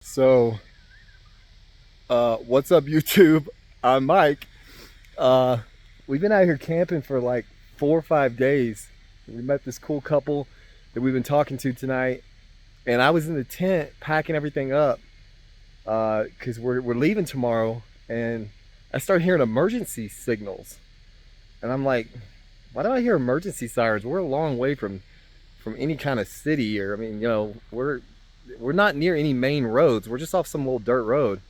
So, what's up, YouTube? I'm Mike. We've been out here camping for like 4 or 5 days. We met this cool couple that we've been talking to tonight, and I was in the tent packing everything up because we're leaving tomorrow, and I started hearing emergency signals, and I'm like, why do I hear emergency sirens? We're a long way from any kind of city, or I mean, we're not near any main roads. We're just off some little dirt road.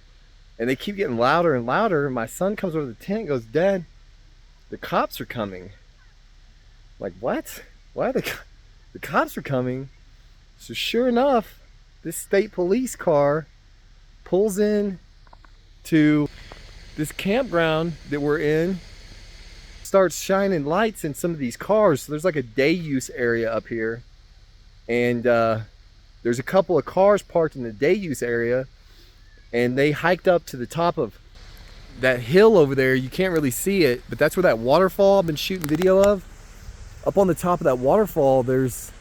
And they keep getting louder and louder. And my son comes over the tent and goes, "Dad, the cops are coming." I'm like, what? Why are the cops are coming? So sure enough, this state police car pulls in to this campground that we're in, starts shining lights in some of these cars. So there's like a day use area up here. And there's a couple of cars parked in the day use area, and they hiked up to the top of that hill over there. You can't really see it, but that's where that waterfall I've been shooting video of. Up on the top of that waterfall, there's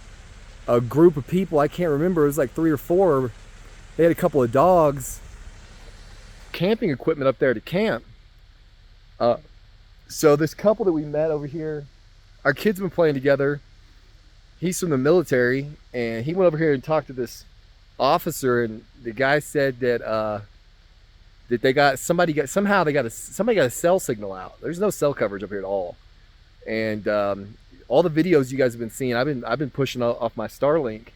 a group of people. I can't remember, it was like 3 or 4. They had a couple of dogs, camping equipment up there to camp. So this couple that we met over here, our kids have been playing together. He's from the military, and he went over here and talked to this officer, and the guy said that somebody got a cell signal out. There's no cell coverage up here at all, and all the videos you guys have been seeing, I've been pushing off my Starlink,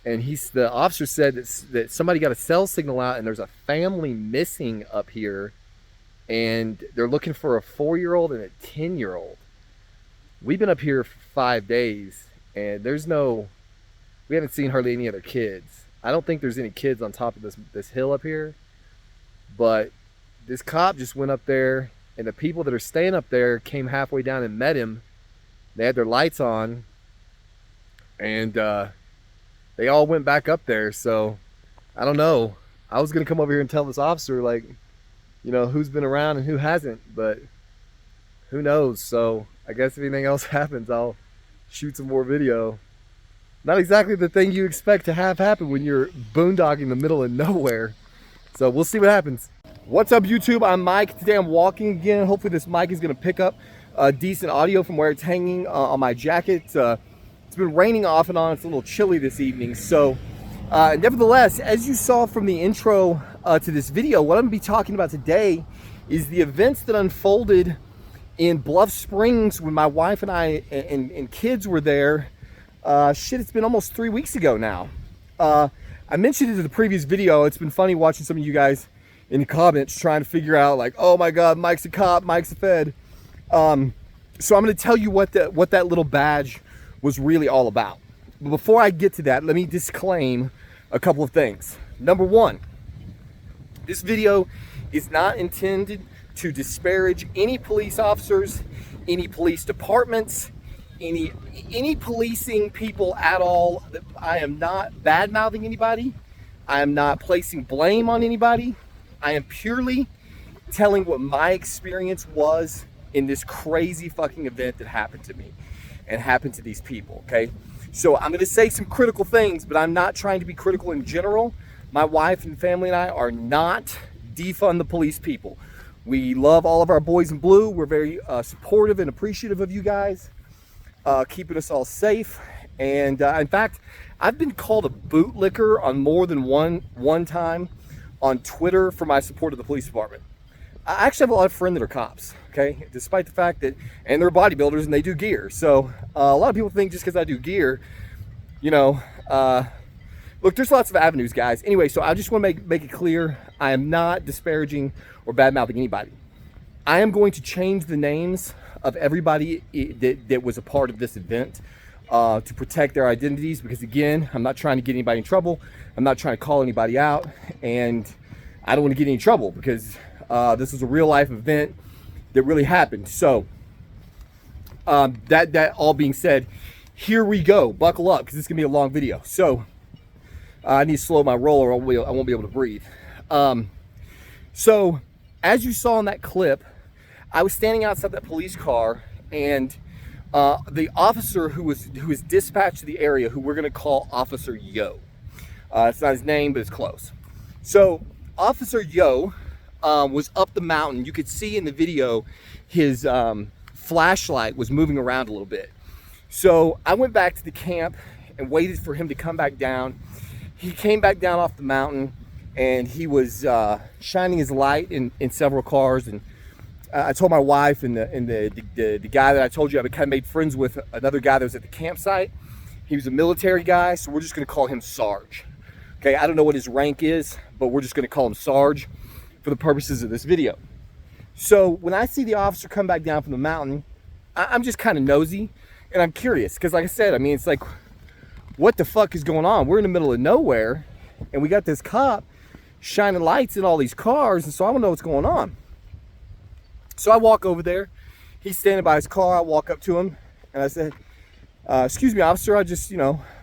and the officer said that somebody got a cell signal out, and there's a family missing up here, and they're looking for a 4-year-old and a 10-year-old. We've been up here for 5 days. And we haven't seen hardly any other kids. I don't think there's any kids on top of this hill up here. But this cop just went up there, and the people that are staying up there came halfway down and met him. They had their lights on, and they all went back up there. So I don't know. I was gonna come over here and tell this officer, like, who's been around and who hasn't, but who knows. So I guess if anything else happens, I'll shoot some more video. Not exactly the thing you expect to have happen when you're boondocking in the middle of nowhere. So we'll see what happens. What's up, YouTube? I'm Mike. Today I'm walking again. Hopefully this mic is going to pick up decent audio from where it's hanging on my jacket. It's been raining off and on. It's a little chilly this evening. So nevertheless, as you saw from the intro to this video, what I'm going to be talking about today is the events that unfolded in Bluff Springs when my wife and I and kids were there. It's been almost 3 weeks ago now. I mentioned it in the previous video. It's been funny watching some of you guys in the comments trying to figure out, like, oh my God, Mike's a cop, Mike's a fed. So I'm going to tell you what that little badge was really all about. But before I get to that, let me disclaim a couple of things. Number one, this video is not intended to disparage any police officers, any police departments, any policing people at all. I am not bad-mouthing anybody. I am not placing blame on anybody. I am purely telling what my experience was in this crazy fucking event that happened to me and happened to these people, okay? So I'm gonna say some critical things, but I'm not trying to be critical in general. My wife and family and I are not defund the police people. We love all of our boys in blue. We're very supportive and appreciative of you guys, keeping us all safe. And in fact, I've been called a bootlicker on more than one time on Twitter for my support of the police department. I actually have a lot of friends that are cops, okay? Despite the fact that, and they're bodybuilders and they do gear. So a lot of people think just because I do gear, look, there's lots of avenues, guys. Anyway, so I just want to make it clear, I am not disparaging or bad-mouthing anybody. I am going to change the names of everybody that was a part of this event to protect their identities, because again, I'm not trying to get anybody in trouble. I'm not trying to call anybody out, and I don't want to get any trouble because this is a real-life event that really happened. So that all being said, here we go. Buckle up, because it's going to be a long video. So I need to slow my roll or I won't be able to breathe. So as you saw in that clip, I was standing outside that police car, and the officer who was dispatched to the area, who we're going to call Officer Yo. It's not his name, but it's close. So Officer Yo was up the mountain. You could see in the video his flashlight was moving around a little bit. So I went back to the camp and waited for him to come back down. He came back down off the mountain and he was shining his light in several cars. And I told my wife and the guy that I told you I kind of made friends with, another guy that was at the campsite. He was a military guy, so we're just going to call him Sarge. Okay, I don't know what his rank is, but we're just going to call him Sarge for the purposes of this video. So when I see the officer come back down from the mountain, I'm just kind of nosy and I'm curious because, like I said, I mean, it's like, what the fuck is going on? We're in the middle of nowhere and we got this cop shining lights in all these cars, and so I want to know what's going on. So I walk over there. He's standing by his car. I walk up to him and I said, excuse me, officer, I just,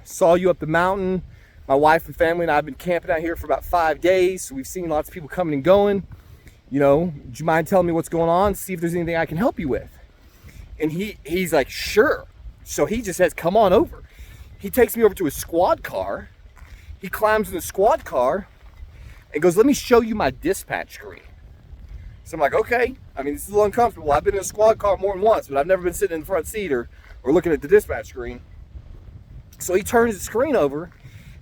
saw you up the mountain. My wife and family and I have been camping out here for about 5 days. So we've seen lots of people coming and going. Would you mind telling me what's going on? See if there's anything I can help you with. And he's like, sure. So he just says, come on over. He takes me over to his squad car. He climbs in the squad car and goes, let me show you my dispatch screen. So I'm like, okay. I mean, this is a little uncomfortable. I've been in a squad car more than once, but I've never been sitting in the front seat or looking at the dispatch screen. So he turns the screen over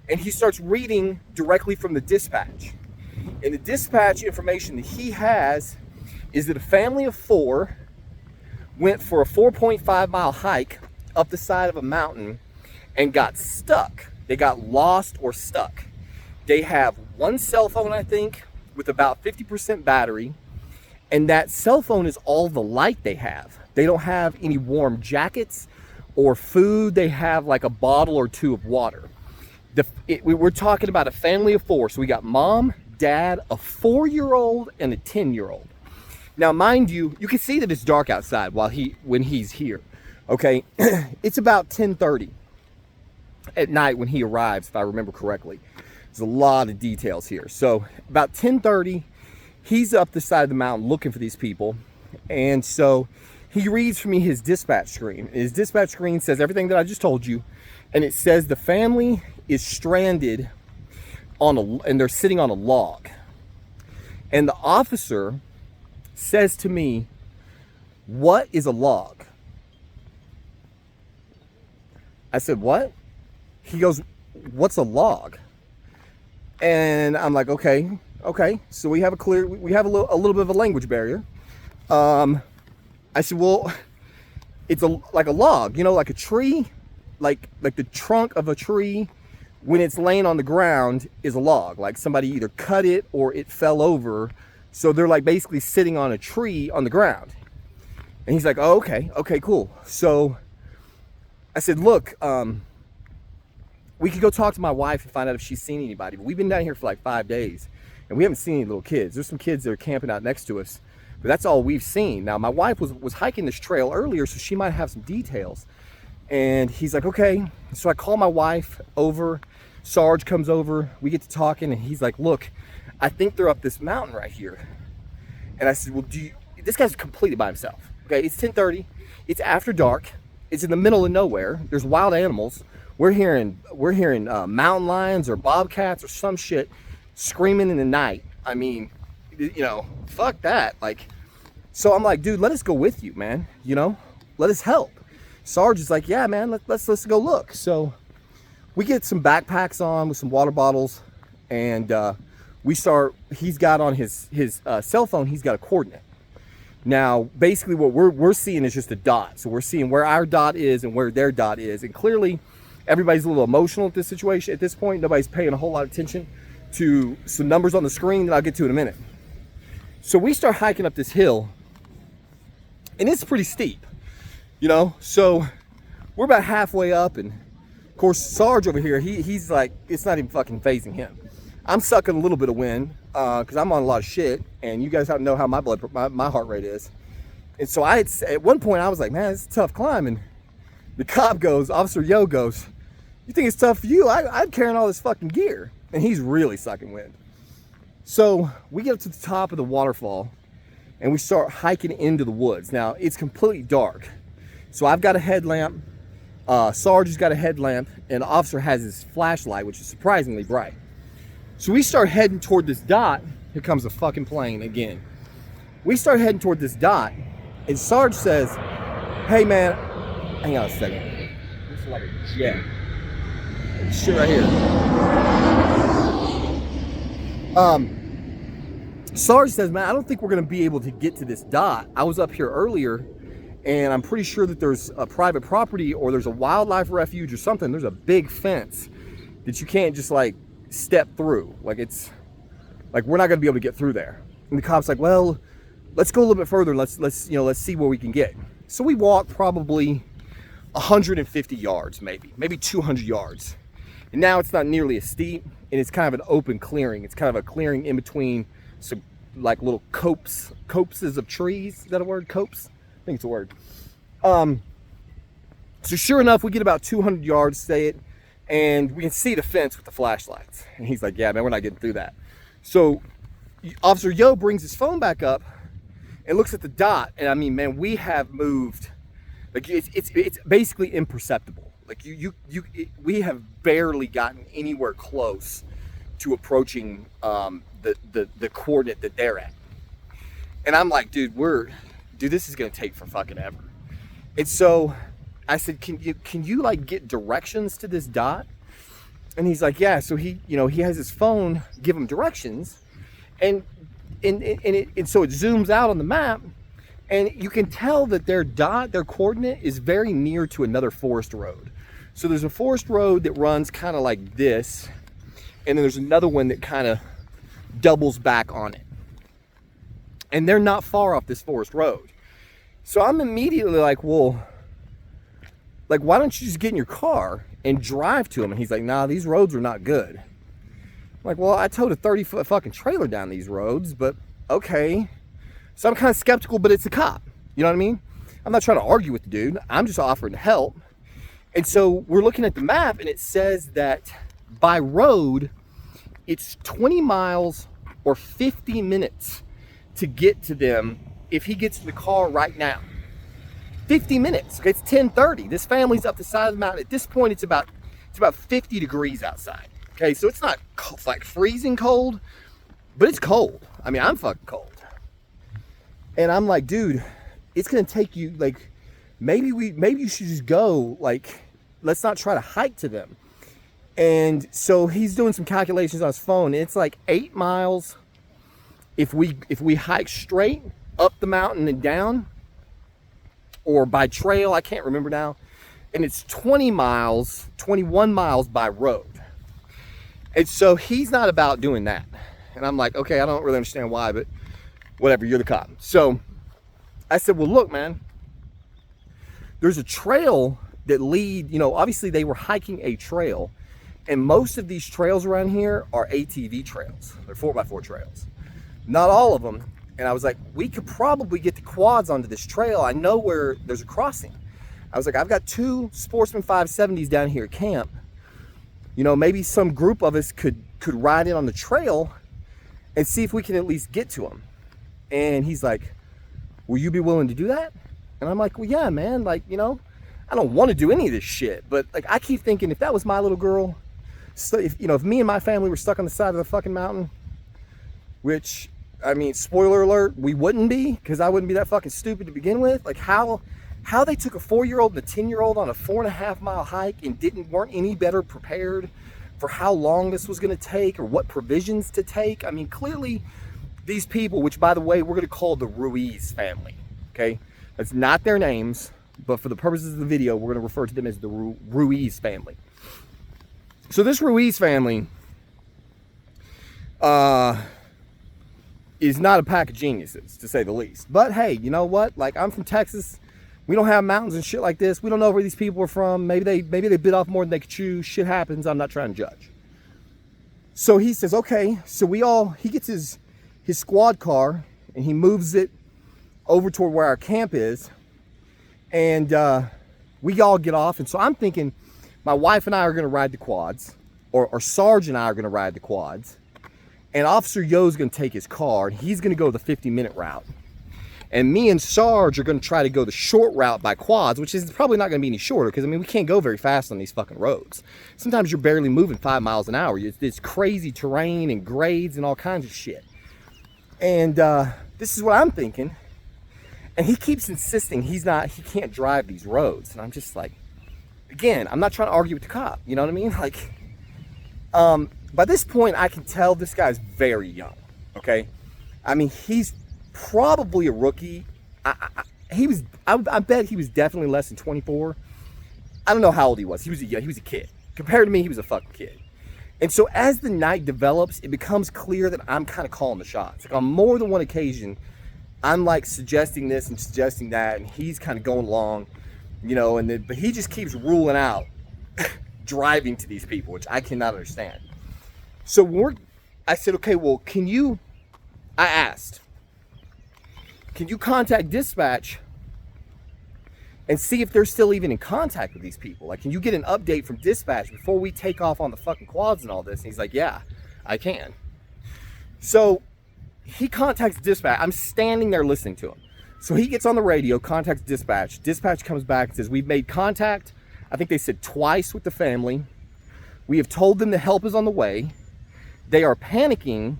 and he starts reading directly from the dispatch. And the dispatch information that he has is that a family of 4 went for a 4.5 mile hike up the side of a mountain and got stuck. They got lost or stuck. They have one cell phone, I think, with about 50% battery. And that cell phone is all the light they have. They don't have any warm jackets or food. They have like a bottle or 2 of water. We're talking about a family of 4. So we got mom, dad, a 4-year-old, and a 10-year-old. Now, mind you, you can see that it's dark outside when he's here. Okay, it's about 10:30 at night when he arrives, if I remember correctly. There's a lot of details here. So about 10:30, he's up the side of the mountain looking for these people. And so he reads for me his dispatch screen. His dispatch screen says everything that I just told you. And it says the family is stranded and they're sitting on a log. And the officer says to me, what is a log? I said, what? He goes, what's a log? And I'm like, okay. So we have a little bit of a language barrier. I said, well, it's like a log, like a tree, like the trunk of a tree when it's laying on the ground is a log. Like somebody either cut it or it fell over. So they're like basically sitting on a tree on the ground. And he's like, oh, okay, cool. So I said, look, we could go talk to my wife and find out if she's seen anybody. But we've been down here for like 5 days and we haven't seen any little kids. There's some kids that are camping out next to us, but that's all we've seen. Now, my wife was hiking this trail earlier, so she might have some details. And he's like, okay. So I call my wife over. Sarge comes over. We get to talking, and he's like, look, I think they're up this mountain right here. And I said, well, this guy's completely by himself. Okay, it's 10:30. It's after dark. It's in the middle of nowhere. There's wild animals. We're hearing mountain lions or bobcats or some shit screaming in the night. I mean, fuck that. Like, so I'm like, dude, let us go with you, man. Let us help. Sarge is like, yeah, man, let's go look. So we get some backpacks on with some water bottles, and he's got on his cell phone, he's got a coordinate. Now, basically what we're seeing is just a dot. So we're seeing where our dot is and where their dot is. And clearly everybody's a little emotional at this situation. At this point, nobody's paying a whole lot of attention to some numbers on the screen that I'll get to in a minute. So we start hiking up this hill, and it's pretty steep. So we're about halfway up, and of course Sarge over here, he's like, it's not even fucking phasing him. I'm sucking a little bit of wind because I'm on a lot of shit, and you guys have to know how my heart rate is. And so at one point I was like, man, it's a tough climb. And the cop goes, Officer Yo goes, you think it's tough for you? I'm carrying all this fucking gear. And he's really sucking wind. So we get up to the top of the waterfall and we start hiking into the woods. Now it's completely dark. So I've got a headlamp, Sarge has got a headlamp, and the officer has his flashlight, which is surprisingly bright. So we start heading toward this dot. Here comes a fucking plane again. We start heading toward this dot, and Sarge says, hey man, hang on a second. This is like a jet. This shit right here. Sarge says, man, I don't think we're gonna be able to get to this dot. I was up here earlier, and I'm pretty sure that there's a private property or there's a wildlife refuge or something. There's a big fence that you can't just like step through. Like it's like we're not gonna be able to get through there. And the cop's like, well, let's go a little bit further. Let's see where we can get. So we walk probably 150 yards, maybe 200 yards. And now it's not nearly as steep, and it's kind of an open clearing. It's kind of a clearing in between some like little copses of trees. Is that a word? Copse? I think it's a word. So sure enough, we get about 200 yards, say it, and we can see the fence with the flashlights. And he's like, yeah, man, we're not getting through that. So Officer Yo brings his phone back up and looks at the dot, and I mean, man, we have moved. Like it's basically imperceptible. Like we have barely gotten anywhere close to approaching the coordinate that they're at. And I'm like, dude, this is gonna take for fucking ever. And so I said, can you like get directions to this dot? And he's like, yeah. So he has his phone give him directions, and so it zooms out on the map, and you can tell that their coordinate is very near to another forest road. So there's a forest road that runs kind of like this, and then there's another one that kind of doubles back on it. And they're not far off this forest road. So I'm immediately like, well, like, why don't you just get in your car and drive to them? And he's like, nah, these roads are not good. I'm like, well, I towed a 30-foot fucking trailer down these roads, but okay. So I'm kind of skeptical, but it's a cop. You know what I mean? I'm not trying to argue with the dude. I'm just offering to help. And so we're looking at the map, and it says that by road, it's 20 miles or 50 minutes to get to them if he gets in the car right now. 50 minutes. Okay, it's 10:30. This family's up the side of the mountain. At this point, it's about 50 degrees outside. Okay, so it's not like freezing cold, but it's cold. I mean, I'm fucking cold. And I'm like, dude, it's gonna take you, like, maybe you should just go, like, let's not try to hike to them. And so he's doing some calculations on his phone, and it's like 8 miles if we hike straight up the mountain and down, or by trail, I can't remember now. And it's 21 miles by road. And so he's not about doing that. And I'm like, okay, I don't really understand why, but whatever, you're the cop. So I said, well, look, man, there's a trail that obviously they were hiking a trail, and most of these trails around here are ATV trails. They're 4x4 trails. Not all of them. And I was like, we could probably get the quads onto this trail. I know where there's a crossing. I was like, I've got 2 Sportsman 570s down here at camp. Maybe some group of us could ride in on the trail and see if we can at least get to them. And he's like, will you be willing to do that? And I'm like, well, yeah, man. Like, I don't want to do any of this shit, but like, I keep thinking, if that was my little girl, so if me and my family were stuck on the side of the fucking mountain, which, I mean, spoiler alert, we wouldn't be, because I wouldn't be that fucking stupid to begin with. Like, how they took a 4-year-old and a 10-year-old on a 4.5-mile hike and weren't any better prepared for how long this was going to take or what provisions to take. I mean, clearly these people, which, by the way, we're going to call the Ruiz family, okay? That's not their names, but for the purposes of the video, we're going to refer to them as the Ruiz family. So this Ruiz family is not a pack of geniuses, to say the least. But hey, you know what? Like, I'm from Texas. We don't have mountains and shit like this. We don't know where these people are from. Maybe they bit off more than they could chew. Shit happens. I'm not trying to judge. So he says, okay. So he gets his squad car and he moves it over toward where our camp is. And we all get off. And so I'm thinking my wife and I are going to ride the quads, or Sarge and I are going to ride the quads. And Officer Yo's going to take his car, and he's going to go the 50-minute route. And me and Sarge are going to try to go the short route by quads, which is probably not going to be any shorter because, I mean, we can't go very fast on these fucking roads. Sometimes you're barely moving 5 miles an hour. It's crazy terrain and grades and all kinds of shit. And this is what I'm thinking. And he keeps insisting he can't drive these roads. And I'm just like, again, I'm not trying to argue with the cop. You know what I mean? Like, by this point, I can tell this guy's very young, okay? I mean, he's probably a rookie. I bet he was definitely less than 24. I don't know how old he was. He was a kid. Compared to me, he was a fucking kid. And so as the night develops, it becomes clear that I'm kind of calling the shots. Like on more than one occasion, I'm like suggesting this and suggesting that, and he's kind of going along, you know, but he just keeps ruling out driving to these people, which I cannot understand. So I said, okay, well, I asked, can you contact dispatch and see if they're still even in contact with these people? Like, can you get an update from dispatch before we take off on the fucking quads and all this? And he's like, yeah, I can. So he contacts dispatch. I'm standing there listening to him. So he gets on the radio, contacts dispatch. Dispatch comes back and says, we've made contact, I think they said twice, with the family. We have told them the help is on the way. They are panicking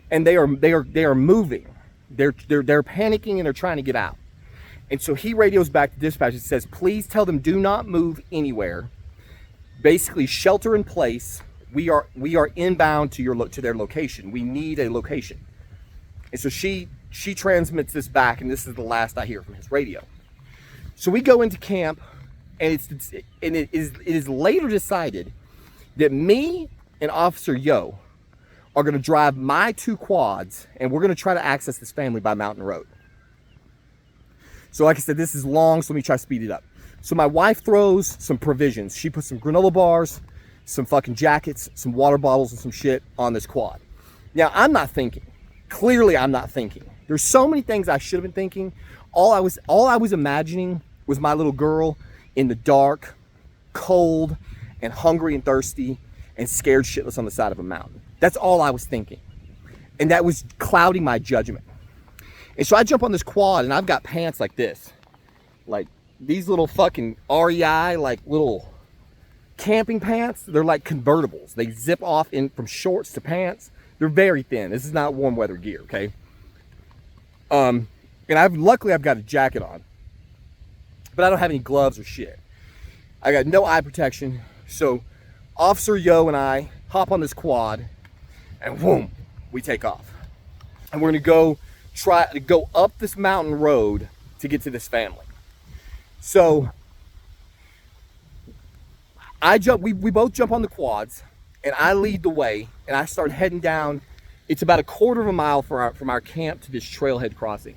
and they are moving. They're panicking and they're trying to get out. And so he radios back to dispatch and says, please tell them do not move anywhere. Basically, shelter in place. We are inbound to their location. We need a location. And so she transmits this back, and this is the last I hear from his radio. So we go into camp, and it is later decided that me and Officer Yo are going to drive my 2 quads, and we're going to try to access this family by Mountain Road. So like I said, this is long, so let me try to speed it up. So my wife throws some provisions. She puts some granola bars, some fucking jackets, some water bottles, and some shit on this quad. Now, I'm not thinking. Clearly, I'm not thinking. There's so many things I should have been thinking. All I was imagining was my little girl in the dark, cold, and hungry and thirsty, and scared shitless on the side of a mountain. That's all I was thinking. And that was clouding my judgment. And so I jump on this quad, and I've got pants like this. Like these little fucking REI, like little camping pants. They're like convertibles. They zip off from shorts to pants. They're very thin. This is not warm weather gear, okay? And luckily I've got a jacket on. But I don't have any gloves or shit. I got no eye protection. So Officer Yo and I hop on this quad, and boom, we take off. And we're gonna try to go up this mountain road to get to this family. So we both jump on the quads, and I lead the way, and I start heading down. It's about a quarter of a mile from our camp to this trailhead crossing.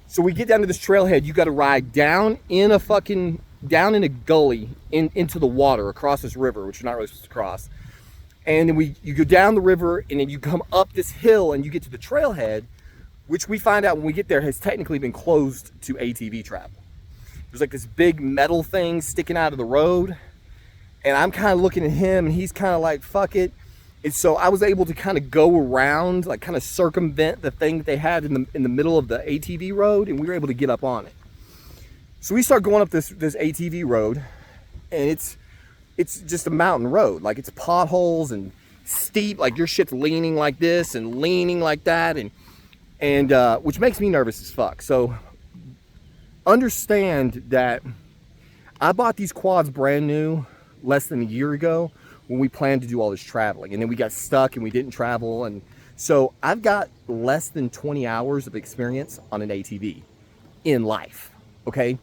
So we get down to this trailhead. You got to ride down in a gully into the water across this river, which you're not really supposed to cross. And then you go down the river, and then you come up this hill, and you get to the trailhead, which we find out when we get there has technically been closed to ATV travel. There's like this big metal thing sticking out of the road, and I'm kind of looking at him, and he's kind of like, fuck it. And so I was able to kind of go around, like kind of circumvent the thing that they had in the middle of the ATV road, and we were able to get up on it. So we start going up this ATV road, and it's just a mountain road. Like it's potholes and steep, like your shit's leaning like this and leaning like that, and which makes me nervous as fuck. So understand that I bought these quads brand new less than a year ago when we planned to do all this traveling, and then we got stuck and we didn't travel. And so I've got less than 20 hours of experience on an ATV in life, okay?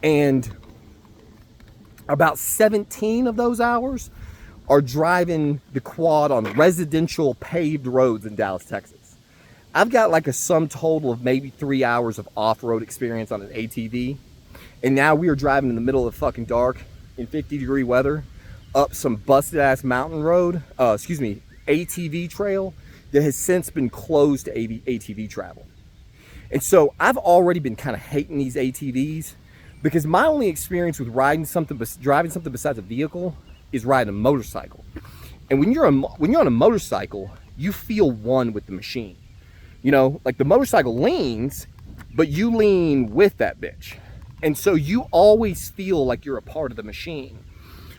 And about 17 of those hours are driving the quad on residential paved roads in Dallas, Texas. I've got like a sum total of maybe 3 hours of off-road experience on an ATV. And now we are driving in the middle of the fucking dark in 50-degree weather up some busted-ass mountain road, ATV trail that has since been closed to ATV travel. And so I've already been kind of hating these ATVs because my only experience with driving something besides a vehicle is riding a motorcycle. And when you're on a motorcycle, you feel one with the machine. You know, like the motorcycle leans, but you lean with that bitch. And so you always feel like you're a part of the machine.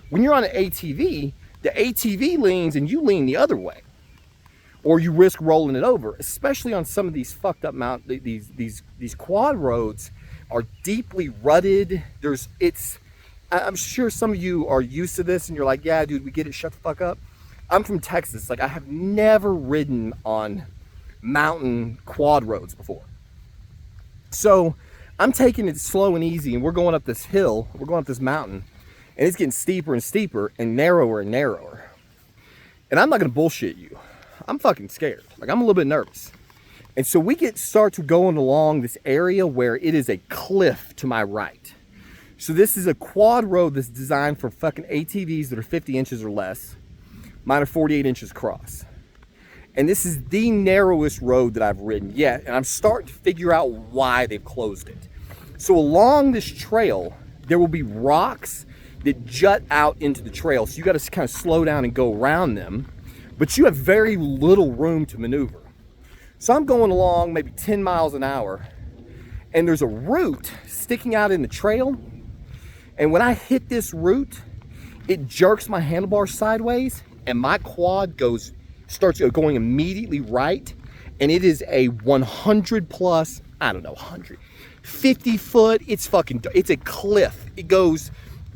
When you're on an ATV, the ATV leans and you lean the other way, or you risk rolling it over, especially on some of these fucked up these quad roads are deeply rutted. I'm sure some of you are used to this and you're like, yeah, dude, we get it, shut the fuck up. I'm from Texas. Like, I have never ridden on mountain quad roads before. So I'm taking it slow and easy, and we're going up this hill, we're going up this mountain, and it's getting steeper and steeper and narrower and narrower. And I'm not gonna bullshit you. I'm fucking scared. Like, I'm a little bit nervous. And so we start to going along this area where it is a cliff to my right. So this is a quad road that's designed for fucking ATVs that are 50 inches or less. Mine are 48 inches across. And this is the narrowest road that I've ridden yet. And I'm starting to figure out why they've closed it. So along this trail, there will be rocks that jut out into the trail. So you got to kind of slow down and go around them. But you have very little room to maneuver. So I'm going along maybe 10 miles an hour. And there's a root sticking out in the trail. And when I hit this root, it jerks my handlebars sideways. And my quad starts going immediately right, and it is a 100 plus, I don't know, 150 foot, it's a cliff. It goes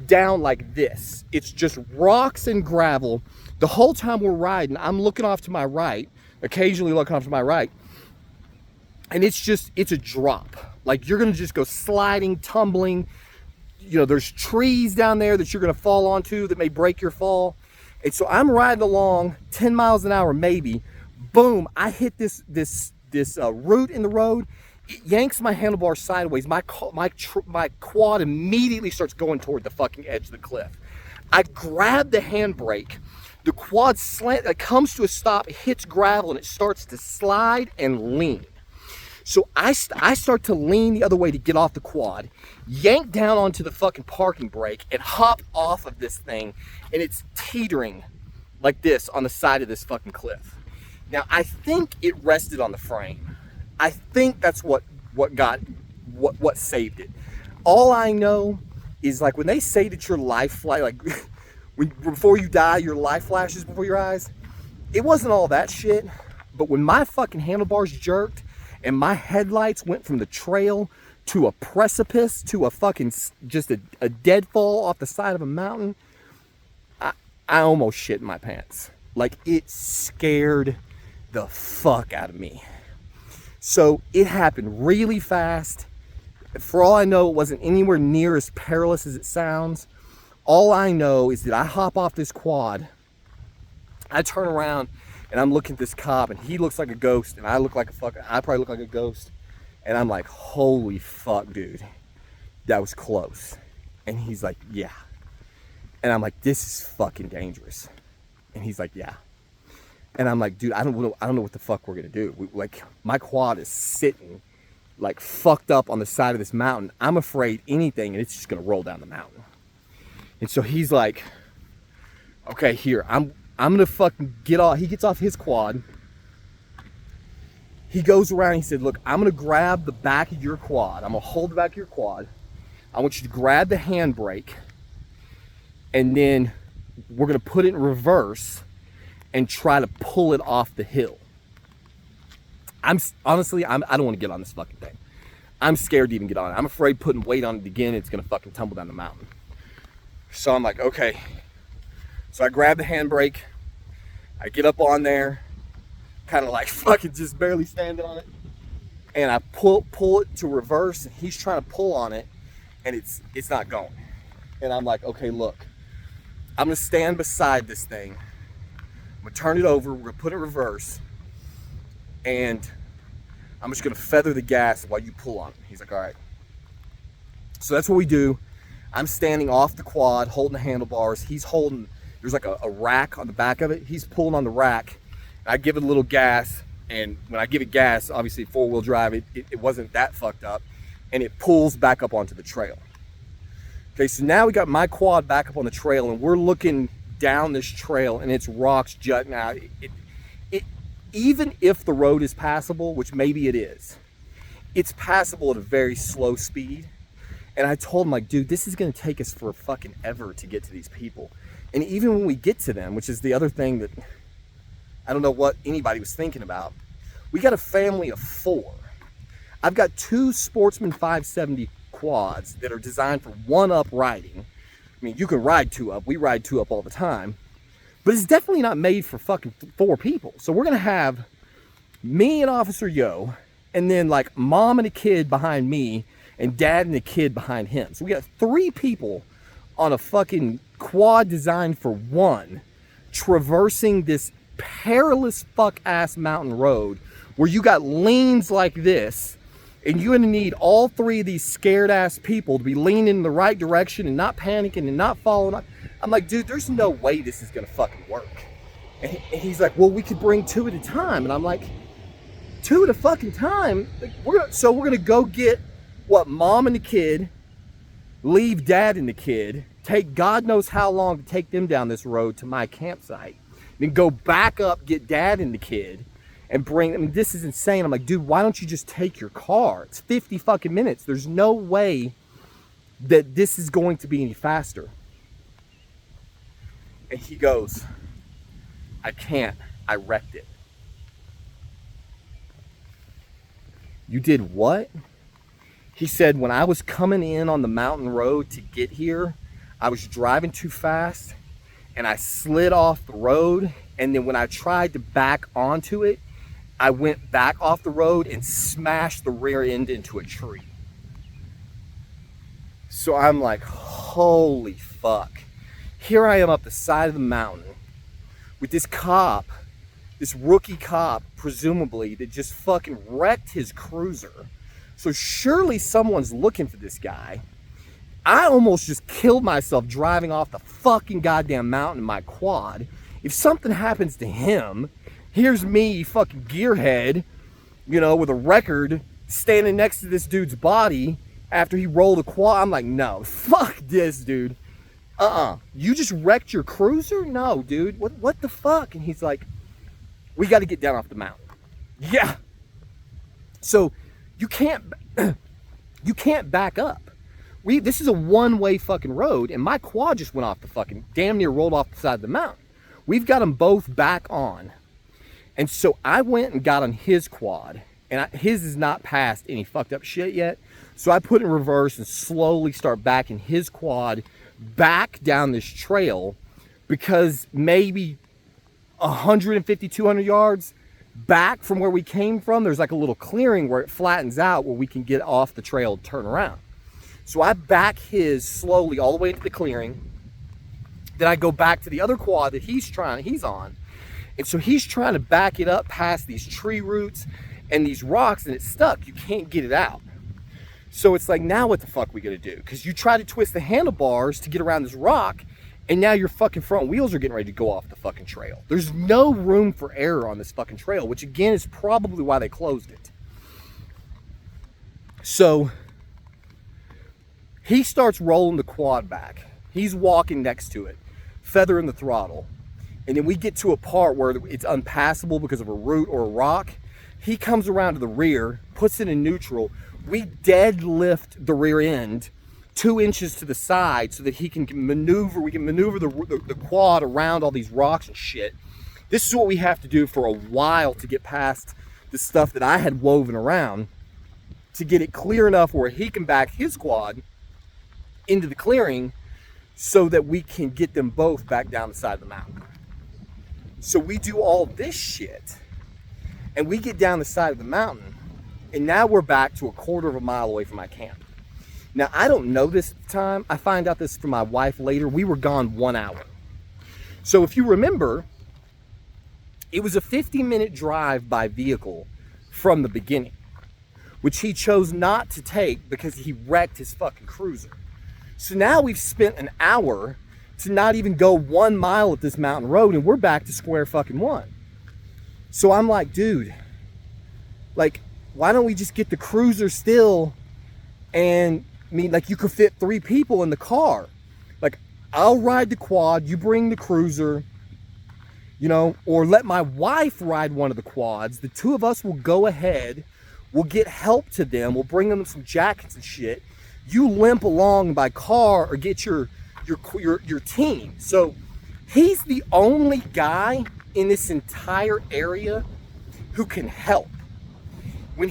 down like this. It's just rocks and gravel. The whole time we're riding, I'm looking off to my right, occasionally looking off to my right, and it's a drop. Like, you're gonna just go sliding, tumbling. You know, there's trees down there that you're gonna fall onto that may break your fall. And so I'm riding along 10 miles an hour, maybe. Boom, I hit this root in the road. It yanks my handlebar sideways. My quad immediately starts going toward the fucking edge of the cliff. I grab the handbrake. The quad comes to a stop, it hits gravel, and it starts to slide and lean. So I start to lean the other way to get off the quad, yank down onto the fucking parking brake, and hop off of this thing, and it's teetering like this on the side of this fucking cliff. Now, I think it rested on the frame. I think that's what saved it. All I know is, like, when they say that your life before you die, your life flashes before your eyes, it wasn't all that shit. But when my fucking handlebars jerked, and my headlights went from the trail to a precipice to a fucking, just a deadfall off the side of a mountain, I almost shit my pants. Like, it scared the fuck out of me. So it happened really fast. For all I know, it wasn't anywhere near as perilous as it sounds. All I know is that I hop off this quad, I turn around, and I'm looking at this cop, and he looks like a ghost, and I probably look like a ghost. And I'm like, holy fuck, dude. That was close. And he's like, yeah. And I'm like, this is fucking dangerous. And he's like, yeah. And I'm like, dude, I don't know what the fuck we're gonna do. My quad is sitting, like, fucked up on the side of this mountain. I'm afraid anything, and it's just gonna roll down the mountain. And so he's like, okay, here, I'm gonna fucking get off. He gets off his quad. He goes around, he said, look, I'm gonna grab the back of your quad. I'm gonna hold the back of your quad. I want you to grab the handbrake, and then we're gonna put it in reverse and try to pull it off the hill. Honestly, I don't wanna get on this fucking thing. I'm scared to even get on it. I'm afraid putting weight on it again, it's gonna fucking tumble down the mountain. So I'm like, okay. So I grab the handbrake, I get up on there, kind of like fucking just barely standing on it, and I pull it to reverse, and he's trying to pull on it, and it's not going. And I'm like, okay, look, I'm gonna stand beside this thing, I'm gonna turn it over, we're gonna put it in reverse, and I'm just gonna feather the gas while you pull on it. He's like, all right. So that's what we do. I'm standing off the quad, holding the handlebars. He's holding, there's like a rack on the back of it. He's pulling on the rack. I give it a little gas, and when I give it gas, obviously 4-wheel drive, it wasn't that fucked up, and it pulls back up onto the trail. Okay, so now we got my quad back up on the trail, and we're looking down this trail, and it's rocks jutting out. Even if the road is passable, which maybe it is, it's passable at a very slow speed. And I told him, like, dude, this is gonna take us for fucking ever to get to these people. And even when we get to them, which is the other thing that I don't know what anybody was thinking about, we got a family of 4. I've got 2 Sportsman 570 quads that are designed for 1-up riding. I mean, you can ride 2-up. We ride 2-up all the time. But it's definitely not made for fucking 4 people. So we're gonna have me and Officer Yo, and then like mom and a kid behind me, and dad and a kid behind him. So we got 3 people on a fucking quad designed for 1, traversing this perilous fuck ass mountain road where you got lanes like this, and you're gonna need all 3 of these scared ass people to be leaning in the right direction and not panicking and not following up. I'm like, dude, there's no way this is gonna fucking work. And he's like, well, we could bring 2 at a time. And I'm like, 2 at a fucking time? Like, we're gonna go get what, mom and the kid, leave dad and the kid, take God knows how long to take them down this road to my campsite, then go back up, get dad and the kid, and bring, I mean, this is insane. I'm like, dude, why don't you just take your car? It's 50 fucking minutes. There's no way that this is going to be any faster. And he goes, I can't. I wrecked it. You did what? He said, when I was coming in on the mountain road to get here, I was driving too fast and I slid off the road. And then when I tried to back onto it, I went back off the road and smashed the rear end into a tree. So I'm like, holy fuck. Here I am up the side of the mountain with this cop, this rookie cop, presumably, that just fucking wrecked his cruiser. So surely someone's looking for this guy. I almost just killed myself driving off the fucking goddamn mountain in my quad. If something happens to him, here's me, fucking gearhead, you know, with a record, standing next to this dude's body after he rolled a quad. I'm like, no, fuck this, dude. You just wrecked your cruiser? No, dude, what the fuck? And he's like, we got to get down off the mountain. Yeah. So you can't back up. This is a one-way fucking road, and my quad just went off the fucking, damn near rolled off the side of the mountain. We've got them both back on. And so I went and got on his quad, and his is not past any fucked up shit yet. So I put in reverse and slowly start backing his quad back down this trail, because maybe 150, 200 yards back from where we came from, there's like a little clearing where it flattens out where we can get off the trail and turn around. So I back his slowly all the way into the clearing. Then I go back to the other quad that he's on. And so he's trying to back it up past these tree roots and these rocks, and it's stuck. You can't get it out. So it's like, now what the fuck we gonna do? Because you try to twist the handlebars to get around this rock, and now your fucking front wheels are getting ready to go off the fucking trail. There's no room for error on this fucking trail, which again is probably why they closed it. So he starts rolling the quad back. He's walking next to it, feathering the throttle. And then we get to a part where it's unpassable because of a root or a rock. He comes around to the rear, puts it in neutral. We deadlift the rear end 2 inches to the side so that we can maneuver the quad around all these rocks and shit. This is what we have to do for a while to get past the stuff that I had woven around, to get it clear enough where he can back his quad into the clearing so that we can get them both back down the side of the mountain. So we do all this shit, and we get down the side of the mountain, and now we're back to a quarter of a mile away from my camp. Now, I don't know this at the time. I find out this from my wife later. We were gone 1 hour. So if you remember, it was a 50-minute drive by vehicle from the beginning, which he chose not to take because he wrecked his fucking cruiser. So now we've spent an hour to not even go 1 mile up this mountain road, and we're back to square fucking one. So I'm like, dude, like, why don't we just get the cruiser still? And I mean, like, you could fit 3 people in the car. Like, I'll ride the quad, you bring the cruiser, you know, or let my wife ride one of the quads. The 2 of us will go ahead. We'll get help to them. We'll bring them some jackets and shit. You limp along by car or get your team. So he's the only guy in this entire area who can help. When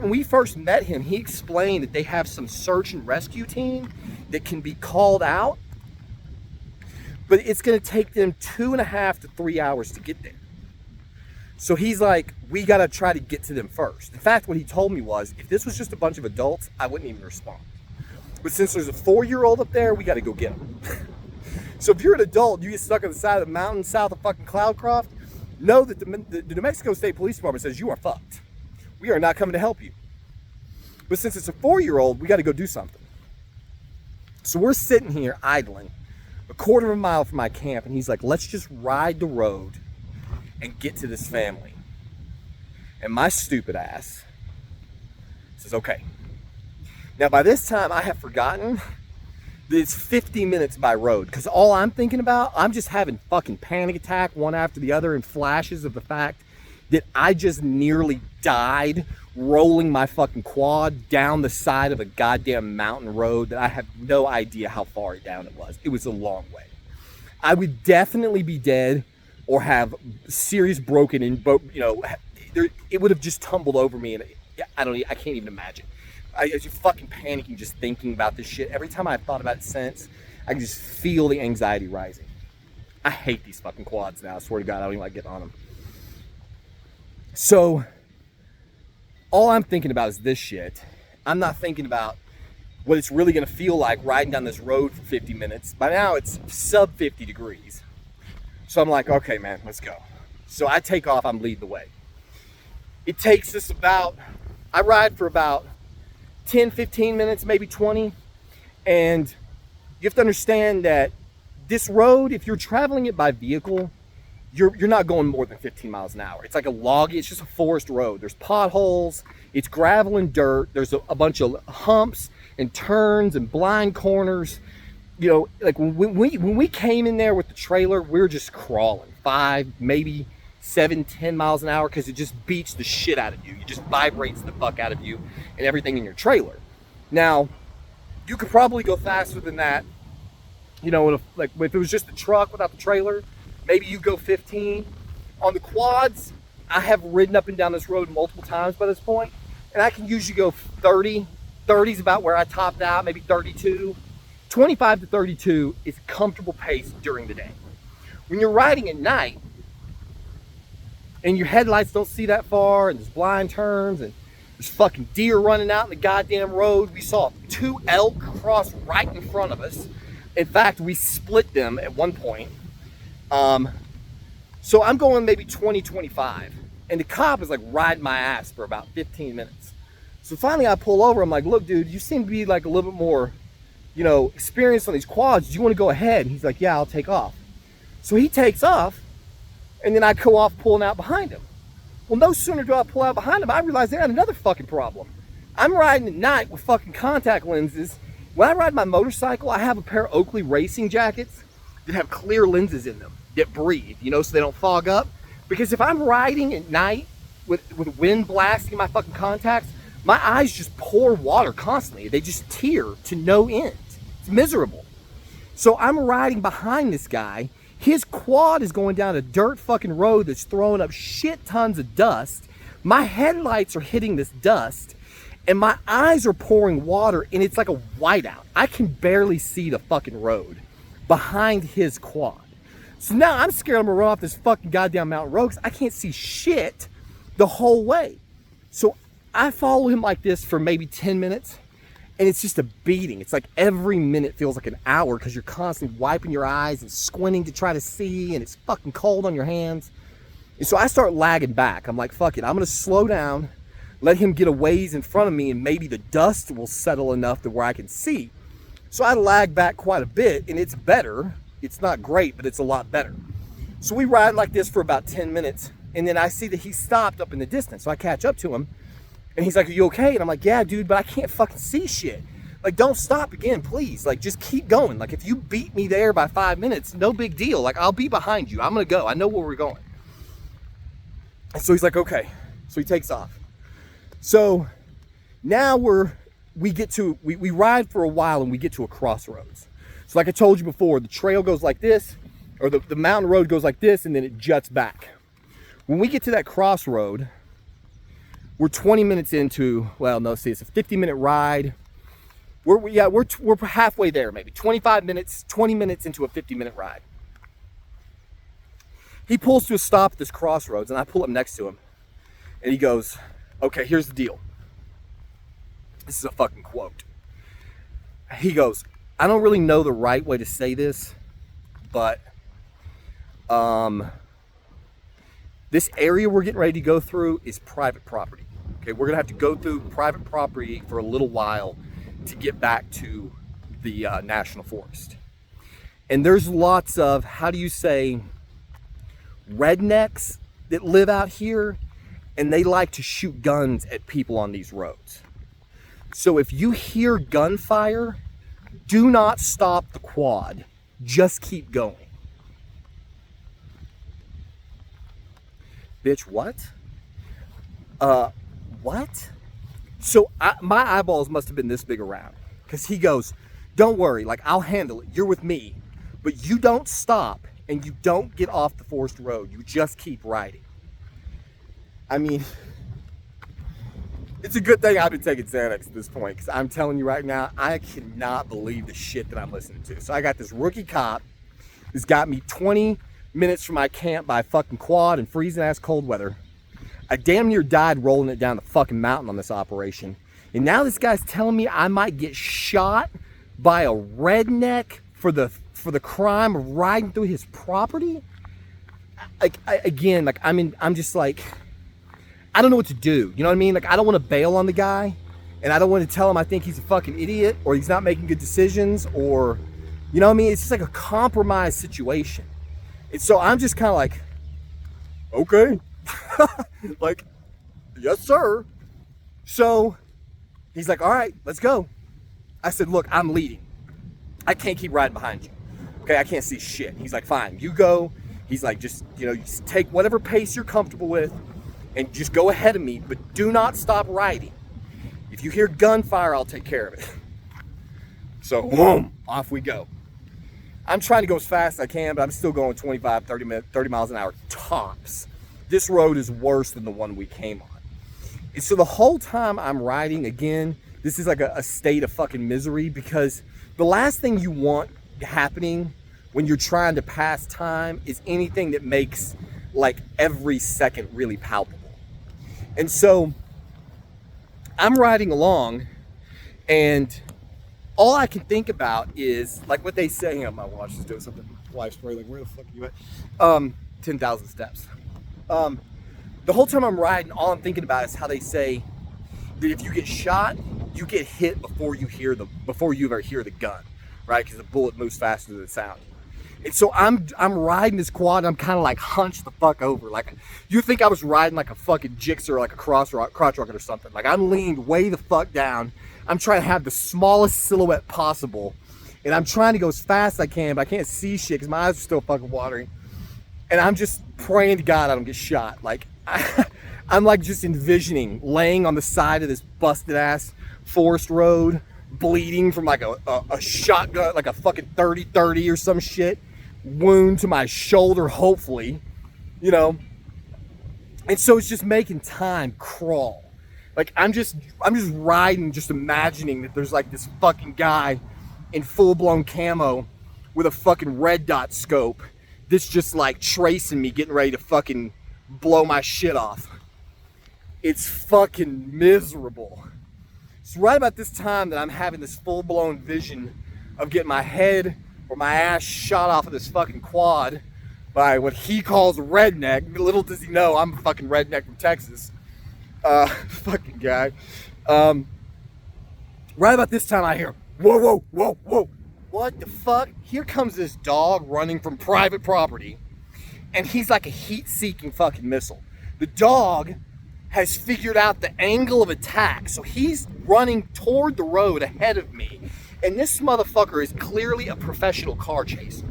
we first met him, he explained that they have some search and rescue team that can be called out, but it's gonna take them 2.5 to 3 hours to get there. So he's like, we gotta try to get to them first. In fact, what he told me was, if this was just a bunch of adults, I wouldn't even respond. But since there's a 4-year-old up there, we gotta go get him. So if you're an adult, you get stuck on the side of the mountain south of fucking Cloudcroft, know that the New Mexico State Police Department says you are fucked. We are not coming to help you. But since it's a 4-year-old, we got to go do something. So we're sitting here idling a 1/4 mile from my camp, and he's like, let's just ride the road and get to this family. And my stupid ass says, okay. Now by this time, I have forgotten that it's 50 minutes by road, because all I'm thinking about, I'm just having fucking panic attack one after the other and flashes of the fact that I just nearly died rolling my fucking quad down the side of a goddamn mountain road that I have no idea how far down it was. It was a long way. I would definitely be dead or have serious broken in, you know, it would have just tumbled over me, and I can't even imagine. I was just fucking panicking just thinking about this shit. Every time I've thought about it since, I can just feel the anxiety rising. I hate these fucking quads now. I swear to God, I don't even like getting on them. So all I'm thinking about is this shit. I'm not thinking about what it's really gonna feel like riding down this road for 50 minutes. By now it's sub 50 degrees. So I'm like, okay, man, let's go. So I take off, I'm leading the way. It takes us I ride for about 10, 15 minutes, maybe 20. And you have to understand that this road, if you're traveling it by vehicle, you're not going more than 15 miles an hour. It's like it's just a forest road. There's potholes, it's gravel and dirt. There's a bunch of humps and turns and blind corners. You know, like when we came in there with the trailer, we were just crawling 5, maybe 7, 10 miles an hour, because it just beats the shit out of you. It just vibrates the fuck out of you and everything in your trailer. Now, you could probably go faster than that. You know, if it was just a truck without the trailer, maybe you go 15. On the quads, I have ridden up and down this road multiple times by this point, and I can usually go 30. 30 is about where I topped out, maybe 32. 25 to 32 is comfortable pace during the day. When you're riding at night, and your headlights don't see that far, and there's blind turns, and there's fucking deer running out in the goddamn road. We saw 2 elk cross right in front of us. In fact, we split them at one point. So I'm going maybe 20, 25. And the cop is like riding my ass for about 15 minutes. So finally I pull over. I'm like, look, dude, you seem to be like a little bit more, you know, experienced on these quads. Do you want to go ahead? And he's like, yeah, I'll take off. So he takes off, and then I go off pulling out behind him. Well, no sooner do I pull out behind him, I realize they had another fucking problem. I'm riding at night with fucking contact lenses. When I ride my motorcycle, I have a pair of Oakley racing jackets that have clear lenses in them that breathe, you know, so they don't fog up. Because if I'm riding at night with wind blasting my fucking contacts, my eyes just pour water constantly. They just tear to no end. It's miserable. So I'm riding behind this guy. His quad is going down a dirt fucking road that's throwing up shit tons of dust. My headlights are hitting this dust, and my eyes are pouring water, and it's like a whiteout. I can barely see the fucking road behind his quad. So now I'm scared I'm gonna run off this fucking goddamn mountain road because I can't see shit the whole way. So I follow him like this for maybe 10 minutes, and it's just a beating. It's like every minute feels like an hour because you're constantly wiping your eyes and squinting to try to see, and it's fucking cold on your hands. And so I start lagging back. I'm like, fuck it, I'm gonna slow down, let him get a ways in front of me, and maybe the dust will settle enough to where I can see. So I lag back quite a bit, and it's better. It's not great, but it's a lot better. So we ride like this for about 10 minutes, and then I see that he stopped up in the distance. So I catch up to him, and he's like, are you okay? And I'm like, yeah, dude, but I can't fucking see shit. Like, don't stop again, please. Like, just keep going. Like, if you beat me there by 5 minutes, no big deal. Like, I'll be behind you. I'm gonna go. I know where we're going. And so he's like, okay. So he takes off. So now we ride for a while and we get to a crossroads. So like I told you before, the trail goes like this, or the mountain road goes like this, and then it juts back. When we get to that crossroad, we're 20 minutes into, well, no, see, it's a 50-minute ride. We're halfway there, maybe 25 minutes, 20 minutes into a 50-minute ride. He pulls to a stop at this crossroads, and I pull up next to him, and he goes, okay, here's the deal. This is a fucking quote. He goes, I don't really know the right way to say this, but this area we're getting ready to go through is private property. Okay, we're gonna have to go through private property for a little while to get back to the national forest. And there's lots of, how do you say, rednecks that live out here, and they like to shoot guns at people on these roads. So if you hear gunfire, do not stop the quad. Just keep going. Bitch, what? What? So my eyeballs must have been this big around. Because he goes, don't worry, like, I'll handle it. You're with me. But you don't stop and you don't get off the forest road. You just keep riding. I mean, it's a good thing I've been taking Xanax at this point, because I'm telling you right now, I cannot believe the shit that I'm listening to. So I got this rookie cop who's got me 20 minutes from my camp by fucking quad and freezing ass cold weather. I damn near died rolling it down the fucking mountain on this operation. And now this guy's telling me I might get shot by a redneck for the crime of riding through his property. Like, I'm just like, I don't know what to do. You know what I mean? Like, I don't want to bail on the guy, and I don't want to tell him I think he's a fucking idiot, or he's not making good decisions, or, you know what I mean? It's just like a compromised situation. And so I'm just kind of like, okay. Like, yes, sir. So he's like, all right, let's go. I said, look, I'm leading. I can't keep riding behind you. Okay, I can't see shit. He's like, fine, you go. He's like, just, you just take whatever pace you're comfortable with and just go ahead of me, but do not stop riding. If you hear gunfire, I'll take care of it. So, boom, off we go. I'm trying to go as fast as I can, but I'm still going 25, 30 miles an hour tops. This road is worse than the one we came on. And so the whole time I'm riding, again, this is like a state of fucking misery, because the last thing you want happening when you're trying to pass time is anything that makes like every second really palpable. And so I'm riding along, and all I can think about is like what they say. Hang on, my watch is doing something. Wife's probably like, where the fuck are you at? 10,000 steps. The whole time I'm riding, all I'm thinking about is how they say that if you get shot, you get hit before you ever hear the gun, right? Because the bullet moves faster than the sound. And so I'm riding this quad, and I'm kind of like hunched the fuck over. Like, you think I was riding like a fucking Gixxer or like a crotch rocket or something. Like, I'm leaned way the fuck down. I'm trying to have the smallest silhouette possible. And I'm trying to go as fast as I can, but I can't see shit because my eyes are still fucking watering. And I'm just praying to God I don't get shot. Like, I'm like just envisioning laying on the side of this busted ass forest road, bleeding from like a shotgun, like a fucking 30-30 or some shit. Wound to my shoulder, hopefully, And so it's just making time crawl. Like, I'm just riding, just imagining that there's like this fucking guy in full-blown camo with a fucking red dot scope that's just like tracing me, getting ready to fucking blow my shit off. It's fucking miserable. It's right about this time that I'm having this full-blown vision of getting my head or my ass shot off of this fucking quad by what he calls a redneck. Little does he know I'm a fucking redneck from Texas. Fucking guy. Right about this time I hear, whoa, whoa, whoa, whoa. What the fuck? Here comes this dog running from private property, and he's like a heat-seeking fucking missile. The dog has figured out the angle of attack, so he's running toward the road ahead of me. And this motherfucker is clearly a professional car chaser.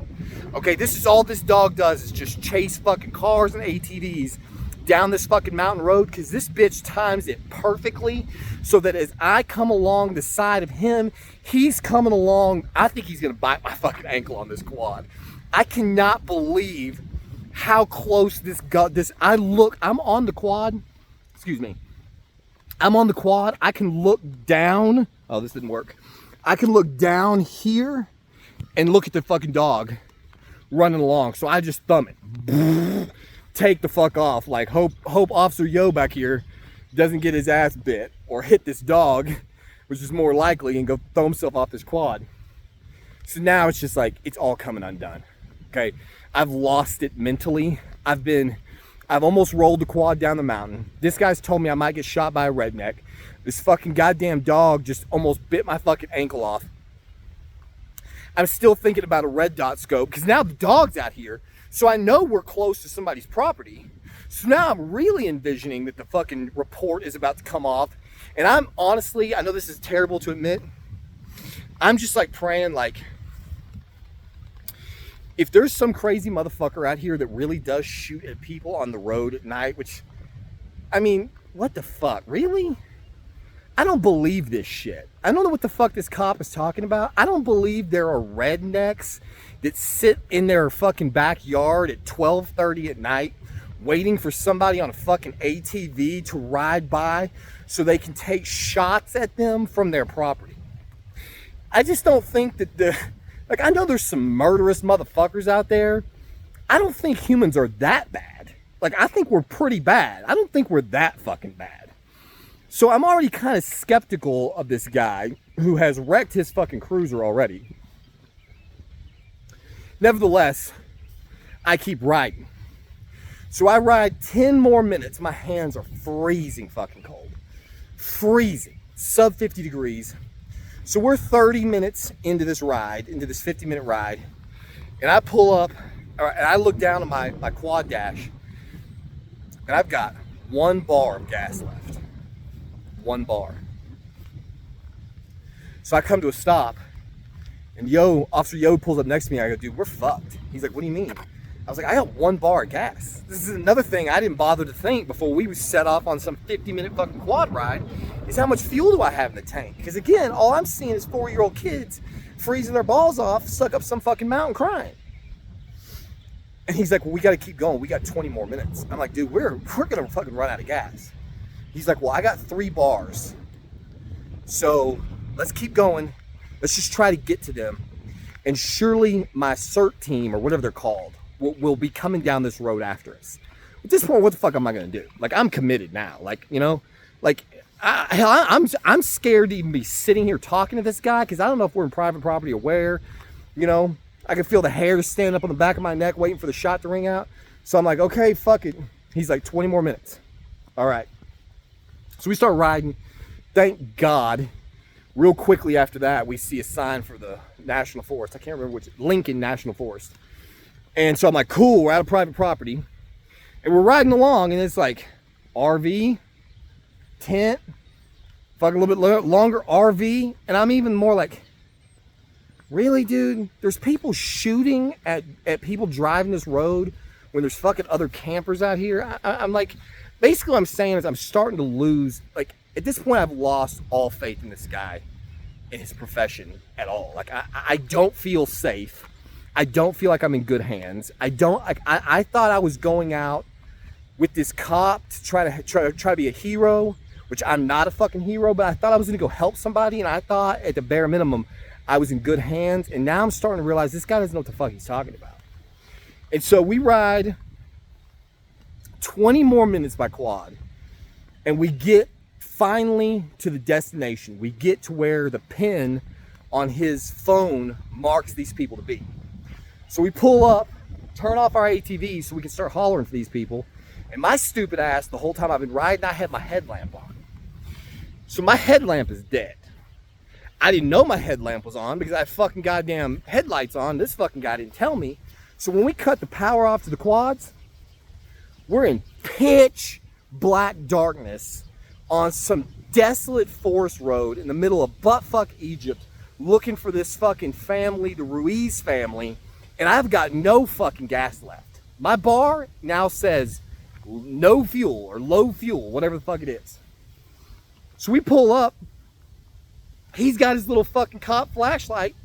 Okay, this is all this dog does, is just chase fucking cars and ATVs down this fucking mountain road, because this bitch times it perfectly so that as I come along the side of him, he's coming along. I think he's gonna bite my fucking ankle on this quad. I cannot believe how close I'm on the quad. Excuse me. I'm on the quad. I can look down. Oh, this didn't work. I can look down here and look at the fucking dog running along. So I just thumb it. Take the fuck off. Like, hope Officer Yo back here doesn't get his ass bit or hit this dog, which is more likely, and go throw himself off this quad. So now it's just like, it's all coming undone. Okay, I've lost it mentally. I've almost rolled the quad down the mountain. This guy's told me I might get shot by a redneck. This fucking goddamn dog just almost bit my fucking ankle off. I'm still thinking about a red dot scope, because now the dog's out here. So I know we're close to somebody's property. So now I'm really envisioning that the fucking report is about to come off. And I'm honestly, I know this is terrible to admit, I'm just like praying, like, if there's some crazy motherfucker out here that really does shoot at people on the road at night, which, I mean, what the fuck, really? I don't believe this shit. I don't know what the fuck this cop is talking about. I don't believe there are rednecks that sit in their fucking backyard at 12:30 at night waiting for somebody on a fucking ATV to ride by so they can take shots at them from their property. I just don't think that like, I know there's some murderous motherfuckers out there. I don't think humans are that bad. Like, I think we're pretty bad. I don't think we're that fucking bad. So I'm already kind of skeptical of this guy who has wrecked his fucking cruiser already. Nevertheless, I keep riding. So I ride 10 more minutes. My hands are freezing fucking cold. Freezing. Sub 50 degrees. So we're 30 minutes into this ride, into this 50-minute ride. And I pull up, and I look down at my quad dash. And I've got 1 bar of gas left. 1 bar. So I come to a stop. And Officer Yo pulls up next to me. I go, dude, we're fucked. He's like, what do you mean? I was like, I got 1 bar of gas. This is another thing I didn't bother to think before we set off on some 50-minute fucking quad ride, is how much fuel do I have in the tank? Because again, all I'm seeing is 4-year-old kids freezing their balls off, suck up some fucking mountain crying. And he's like, well, we got to keep going. We got 20 more minutes. I'm like, dude, we're going to fucking run out of gas. He's like, well, I got 3 bars. So let's keep going. Let's just try to get to them. And surely my CERT team, or whatever they're called, will be coming down this road after us. At this point, what the fuck am I gonna do? Like, I'm committed now. Like, you know, like, I'm scared to even be sitting here talking to this guy, because I don't know if we're in private property or where. You know, I can feel the hair stand up on the back of my neck waiting for the shot to ring out. So I'm like, okay, fuck it. He's like, 20 more minutes. All right. So we start riding. Thank God. Real quickly after that, we see a sign for the National Forest. I can't remember which, Lincoln National Forest. And so I'm like, cool, we're out of private property. And we're riding along, and it's like RV, tent, fucking a little bit longer RV. And I'm even more like, really, dude? There's people shooting at people driving this road when there's fucking other campers out here? I'm like, basically what I'm saying is I'm starting to lose, like, at this point I've lost all faith in this guy and his profession at all. Like, I don't feel safe. I don't feel like I'm in good hands. I thought I was going out with this cop to try to be a hero, which I'm not a fucking hero, but I thought I was gonna go help somebody, and I thought at the bare minimum I was in good hands. And now I'm starting to realize this guy doesn't know what the fuck he's talking about. And so we ride 20 more minutes by quad, and we get finally to the destination. We get to where the pin on his phone marks these people to be. So we pull up, turn off our ATVs so we can start hollering for these people. And my stupid ass, the whole time I've been riding, I had my headlamp on. So my headlamp is dead. I didn't know my headlamp was on because I had fucking goddamn headlights on. This fucking guy didn't tell me. So when we cut the power off to the quads, we're in pitch black darkness on some desolate forest road in the middle of buttfuck Egypt, looking for this fucking family, the Ruiz family, and I've got no fucking gas left. My bar now says no fuel or low fuel, whatever the fuck it is. So we pull up. He's got his little fucking cop flashlight.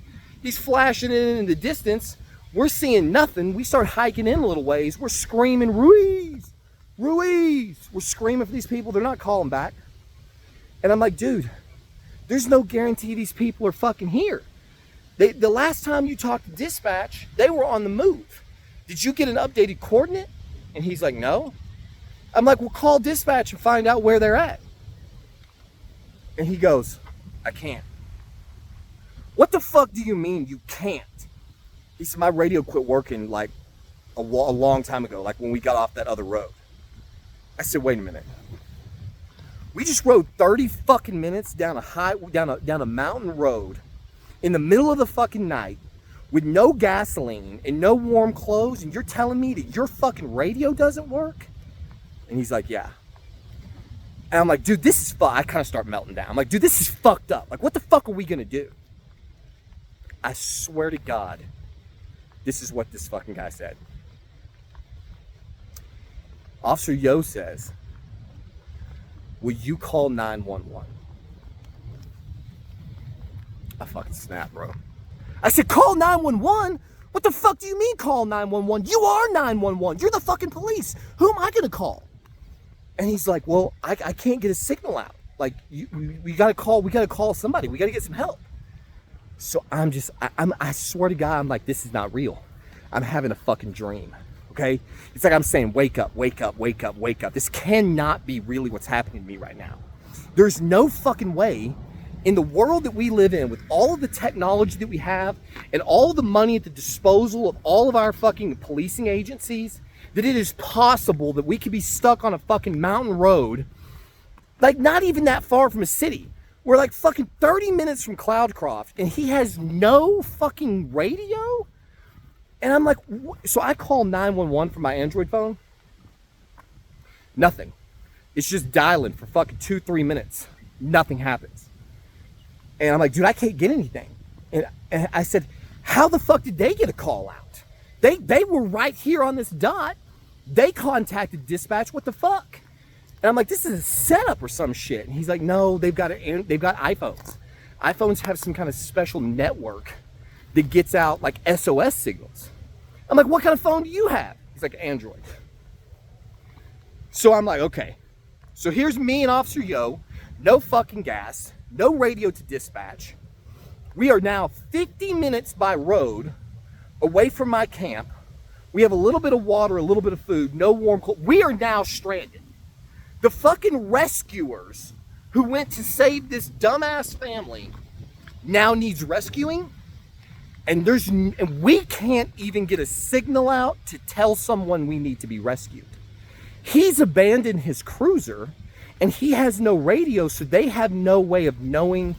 He's flashing it in the distance. We're seeing nothing. We start hiking in a little ways. We're screaming, Ruiz, Ruiz. We're screaming for these people. They're not calling back. And I'm like, dude, there's no guarantee these people are fucking here. The last time you talked to dispatch, they were on the move. Did you get an updated coordinate? And he's like, no. I'm like, well, call dispatch and find out where they're at. And he goes, I can't. What the fuck do you mean you can't? He said, my radio quit working like a long time ago, like when we got off that other road. I said, wait a minute. We just rode 30 fucking minutes down a mountain road in the middle of the fucking night with no gasoline and no warm clothes, and you're telling me that your fucking radio doesn't work? And he's like, yeah. And I'm like, dude, this is I kind of start melting down. I'm like, dude, this is fucked up. Like, what the fuck are we gonna do? I swear to God, this is what this fucking guy said. Officer Yo says, will you call 911? I fucking snapped, bro. I said, call 911? What the fuck do you mean call 911? You are 911. You're the fucking police. Who am I gonna call? And he's like, well, I can't get a signal out. Like, we gotta call somebody. We gotta get some help. So I swear to God, I'm like, this is not real. I'm having a fucking dream, okay? It's like I'm saying, wake up, wake up, wake up, wake up. This cannot be really what's happening to me right now. There's no fucking way in the world that we live in, with all of the technology that we have and all the money at the disposal of all of our fucking policing agencies, that it is possible that we could be stuck on a fucking mountain road, like not even that far from a city. We're like fucking 30 minutes from Cloudcroft, and he has no fucking radio? And I'm like, so I call 911 from my Android phone. Nothing. It's just dialing for fucking 2-3 minutes. Nothing happens. And I'm like, dude, I can't get anything. And I said, how the fuck did they get a call out? They were right here on this dot. They contacted dispatch. What the fuck? And I'm like, this is a setup or some shit. And he's like, no, they've got iPhones. iPhones have some kind of special network that gets out like SOS signals. I'm like, what kind of phone do you have? He's like, Android. So I'm like, okay. So here's me and Officer Yo, no fucking gas, no radio to dispatch. We are now 50 minutes by road away from my camp. We have a little bit of water, a little bit of food, no warm clothes. We are now stranded. The fucking rescuers who went to save this dumbass family now needs rescuing, and we can't even get a signal out to tell someone we need to be rescued. He's abandoned his cruiser, and he has no radio, so they have no way of knowing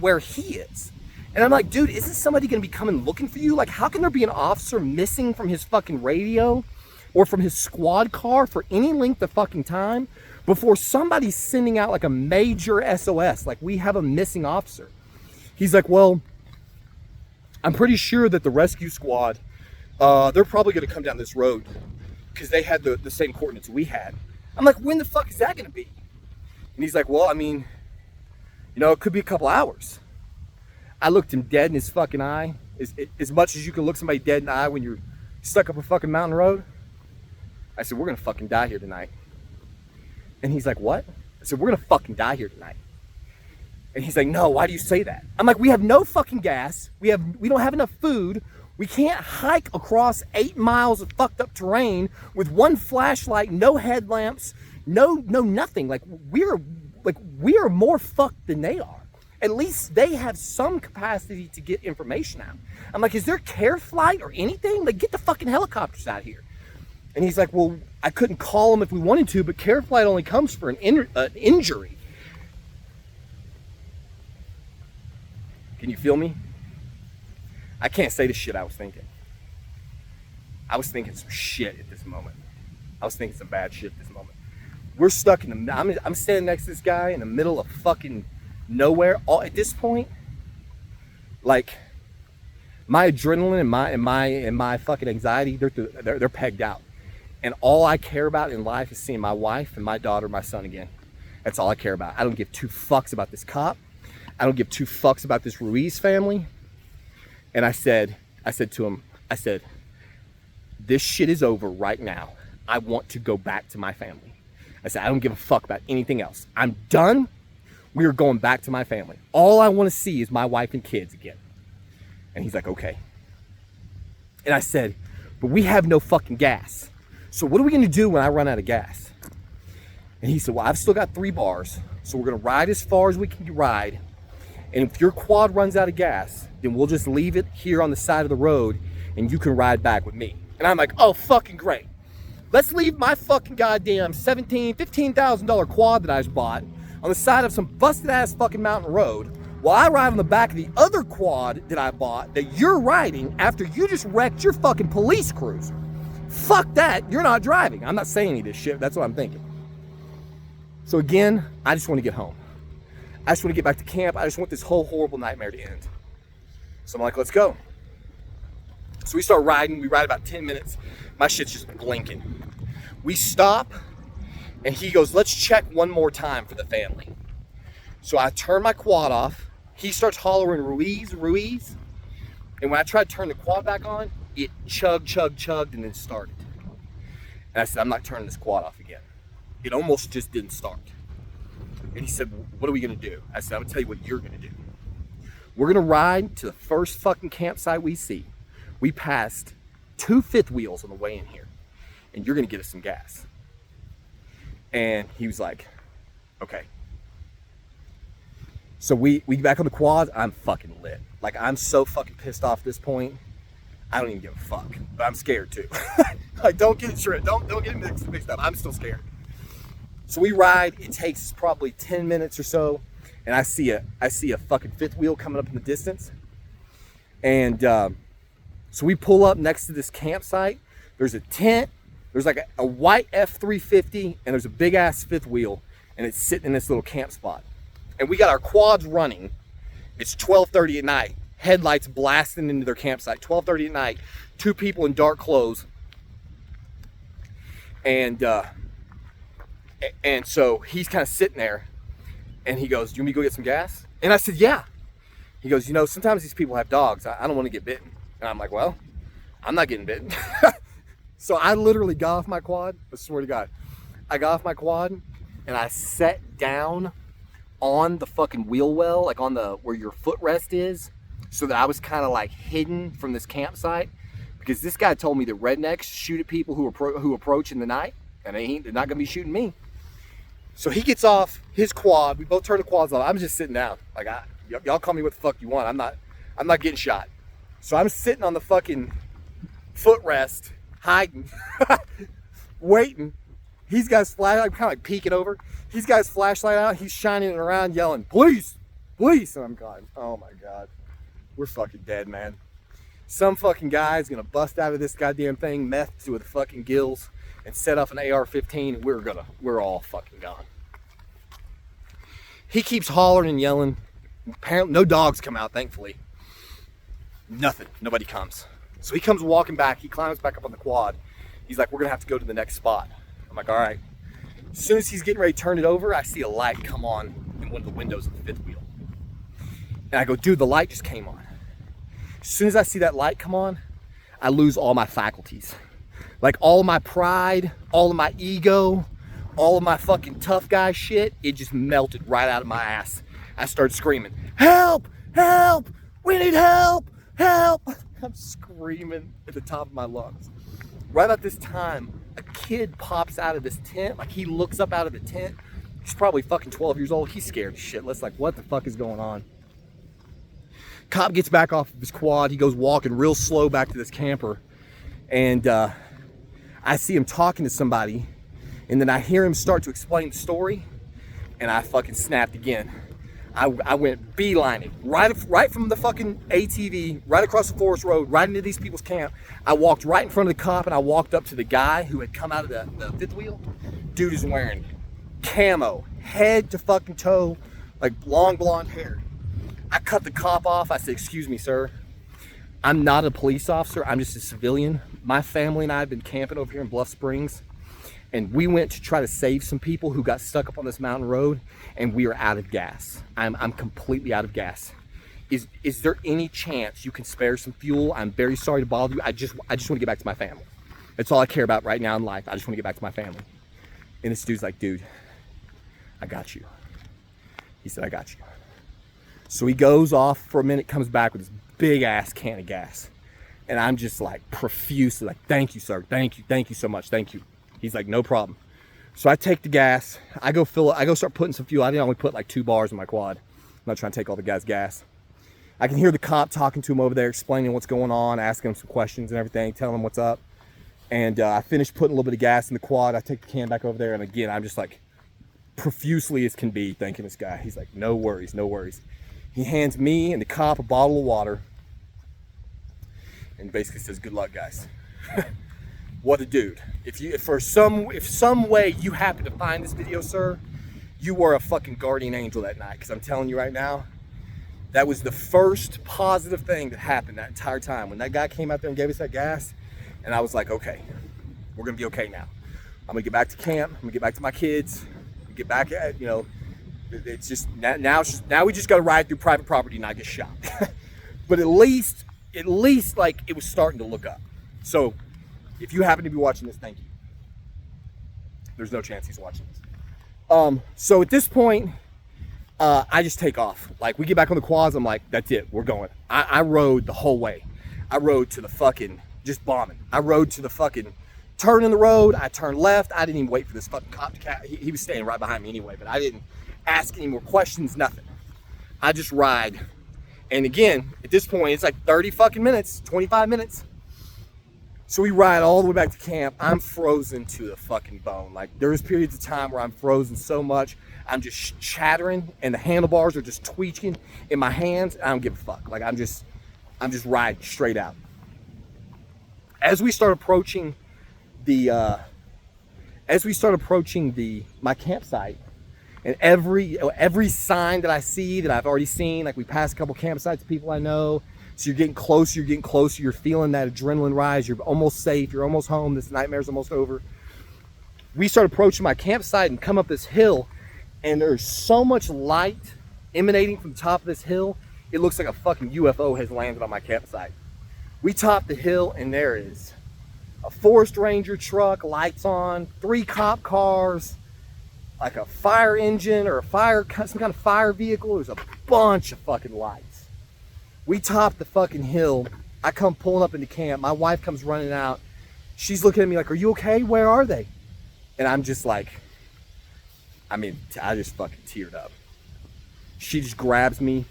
where he is. And I'm like, dude, isn't somebody gonna be coming looking for you? Like, how can there be an officer missing from his fucking radio or from his squad car for any length of fucking time before somebody's sending out like a major SOS, like we have a missing officer? He's like, well, I'm pretty sure that the rescue squad, they're probably gonna come down this road because they had the same coordinates we had. I'm like, when the fuck is that gonna be? And he's like, well, I mean, it could be a couple hours. I looked him dead in his fucking eye, as much as you can look somebody dead in the eye when you're stuck up a fucking mountain road. I said, we're gonna fucking die here tonight. And he's like, what? I said, we're gonna fucking die here tonight. And he's like, no, why do you say that? I'm like, we have no fucking gas. We don't have enough food. We can't hike across 8 miles of fucked up terrain with one flashlight, no headlamps, no nothing. Like we are more fucked than they are. At least they have some capacity to get information out. I'm like, is there care flight or anything? Like, get the fucking helicopters out here. And he's like, well, I couldn't call them if we wanted to, but care flight only comes for an injury. Can you feel me? I can't say the shit I was thinking. I was thinking some shit at this moment. I was thinking some bad shit at this moment. We're stuck in the, I'm standing next to this guy in the middle of fucking nowhere. At this point, like, my adrenaline and my fucking anxiety, they're pegged out. And all I care about in life is seeing my wife and my daughter, my son again. That's all I care about. I don't give two fucks about this cop. I don't give two fucks about this Ruiz family. And I said to him, I said, this shit is over right now. I want to go back to my family. I said, I don't give a fuck about anything else. I'm done. We are going back to my family. All I want to see is my wife and kids again. And he's like, okay. And I said, but we have no fucking gas. So what are we going to do when I run out of gas? And he said, well, I've still got 3 bars. So we're going to ride as far as we can ride. And if your quad runs out of gas, then we'll just leave it here on the side of the road and you can ride back with me. And I'm like, oh, fucking great. Let's leave my fucking goddamn $15,000 quad that I just bought on the side of some busted ass fucking mountain road while I ride on the back of the other quad that I bought that you're riding after you just wrecked your fucking police cruiser. Fuck that, you're not driving. I'm not saying any of this shit, that's what I'm thinking. So again, I just want to get home. I just want to get back to camp. I just want this whole horrible nightmare to end. So I'm like, let's go. So we start riding. We ride about 10 minutes. My shit's just blinking. We stop, and he goes, let's check one more time for the family. So I turn my quad off. He starts hollering, Ruiz, Ruiz. And when I tried to turn the quad back on, it chugged, and then started. And I said, I'm not turning this quad off again. It almost just didn't start. And he said, what are we gonna do? I said, I'm gonna tell you what you're gonna do. We're gonna ride to the first fucking campsite we see. We passed 2 fifth wheels on the way in here, and you're gonna get us some gas. And he was like, okay. So we get back on the quad. I'm fucking lit. Like, I'm so fucking pissed off at this point. I don't even give a fuck, but I'm scared too. Like, don't get it mixed up. I'm still scared. So we ride. It takes probably 10 minutes or so, and I see a fucking fifth wheel coming up in the distance. And so we pull up next to this campsite. There's a tent. There's like a white F-350, and there's a big ass fifth wheel, and it's sitting in this little camp spot. And we got our quads running. It's 12:30 at night. Headlights blasting into their campsite. 12:30 at night. 2 people in dark clothes. And so he's kind of sitting there, and he goes, do you want me to go get some gas? And I said, yeah. He goes, you know, sometimes these people have dogs. I don't want to get bitten. And I'm like, well, I'm not getting bitten. So I literally got off my quad. I swear to God. I got off my quad, and I sat down on the fucking wheel well, like on the where your footrest is, so that I was kind of like hidden from this campsite, because this guy told me that rednecks shoot at people who approach in the night, and they're not gonna be shooting me. So he gets off his quad. We both turn the quads off. I'm just sitting down, like, y'all call me what the fuck you want. I'm not getting shot. So I'm sitting on the fucking footrest, hiding, waiting. He's got his flashlight, I'm kind of like peeking over. He's got his flashlight out. He's shining it around, yelling, police, police. And I'm going, oh my God, we're fucking dead, man. Some fucking guy's gonna bust out of this goddamn thing, meth with fucking gills, and set off an AR-15, and we're all fucking gone. He keeps hollering and yelling. Apparently, no dogs come out, thankfully. Nothing, nobody comes. So he comes walking back. He climbs back up on the quad. He's like, we're gonna have to go to the next spot. I'm like, all right. As soon as he's getting ready to turn it over, I see a light come on in one of the windows of the fifth wheel. And I go, dude, the light just came on. As soon as I see that light come on, I lose all my faculties. Like, all of my pride, all of my ego, all of my fucking tough guy shit, it just melted right out of my ass. I started screaming, help, help, we need help, help. I'm screaming at the top of my lungs. Right about this time, a kid pops out of this tent. Like, he looks up out of the tent. He's probably fucking 12 years old. He's scared as shit. Let's like, what the fuck is going on? Cop gets back off of his quad. He goes walking real slow back to this camper. And I see him talking to somebody. And then I hear him start to explain the story. And I fucking snapped again. I went beelining right from the fucking ATV, right across the forest road, right into these people's camp. I walked right in front of the cop, and I walked up to the guy who had come out of the fifth wheel. Dude is wearing camo, head to fucking toe, like long blonde hair. I cut the cop off. I said, excuse me, sir. I'm not a police officer. I'm just a civilian. My family and I have been camping over here in Bluff Springs, and we went to try to save some people who got stuck up on this mountain road, and we are out of gas. I'm completely out of gas. Is there any chance you can spare some fuel? I'm very sorry to bother you. I just want to get back to my family. That's all I care about right now in life. I just want to get back to my family. And this dude's like, dude, I got you. He said, I got you. So he goes off for a minute, comes back with this big ass can of gas. And I'm just like profusely like, thank you, sir. Thank you so much. Thank you. He's like, no problem. So I take the gas, I go fill it, I go start putting some fuel. I didn't only put like 2 bars in my quad. I'm not trying to take all the guy's gas. I can hear the cop talking to him over there, explaining what's going on, asking him some questions and everything, telling him what's up. And I finished putting a little bit of gas in the quad. I take the can back over there, and again, I'm just like profusely as can be thanking this guy. He's like, no worries, no worries. He hands me and the cop a bottle of water and basically says, good luck, guys. What a dude. If some way you happen to find this video, sir, you were a fucking guardian angel that night, because I'm telling you right now, that was the first positive thing that happened that entire time. When that guy came out there and gave us that gas, and I was like, okay, we're gonna be okay now. I'm gonna get back to camp, I'm gonna get back to my kids, get back at, you know, it's just, now we just gotta ride through private property and not get shot. But at least like it was starting to look up. So if you happen to be watching this, thank you. There's no chance he's watching this. So at this point, I just take off. Like, we get back on the quads, I'm like, that's it, we're going. I rode the whole way. I rode to the fucking, just bombing. I rode to the fucking turn in the road. I turned left. I didn't even wait for this fucking cop to catch. He was staying right behind me anyway, but I didn't ask any more questions, nothing. I just ride. And again, at this point, it's like 30 fucking minutes, 25 minutes. So we ride all the way back to camp. I'm frozen to the fucking bone. Like, there's periods of time where I'm frozen so much, I'm just chattering and the handlebars are just tweaking in my hands. I don't give a fuck. Like, I'm just riding straight out. As we start approaching my campsite, and every sign that I see that I've already seen, like we passed a couple campsites of people I know, so you're getting closer, you're feeling that adrenaline rise, you're almost safe, you're almost home, this nightmare's almost over. We start approaching my campsite and come up this hill, and there's so much light emanating from the top of this hill, it looks like a fucking UFO has landed on my campsite. We top the hill, and there is a forest ranger truck, lights on, 3 cop cars, like a fire engine or some kind of fire vehicle. There's a bunch of fucking lights. We top the fucking hill. I come pulling up into camp. My wife comes running out. She's looking at me like, are you okay? Where are they? And I'm just like, I just fucking teared up. She just grabs me.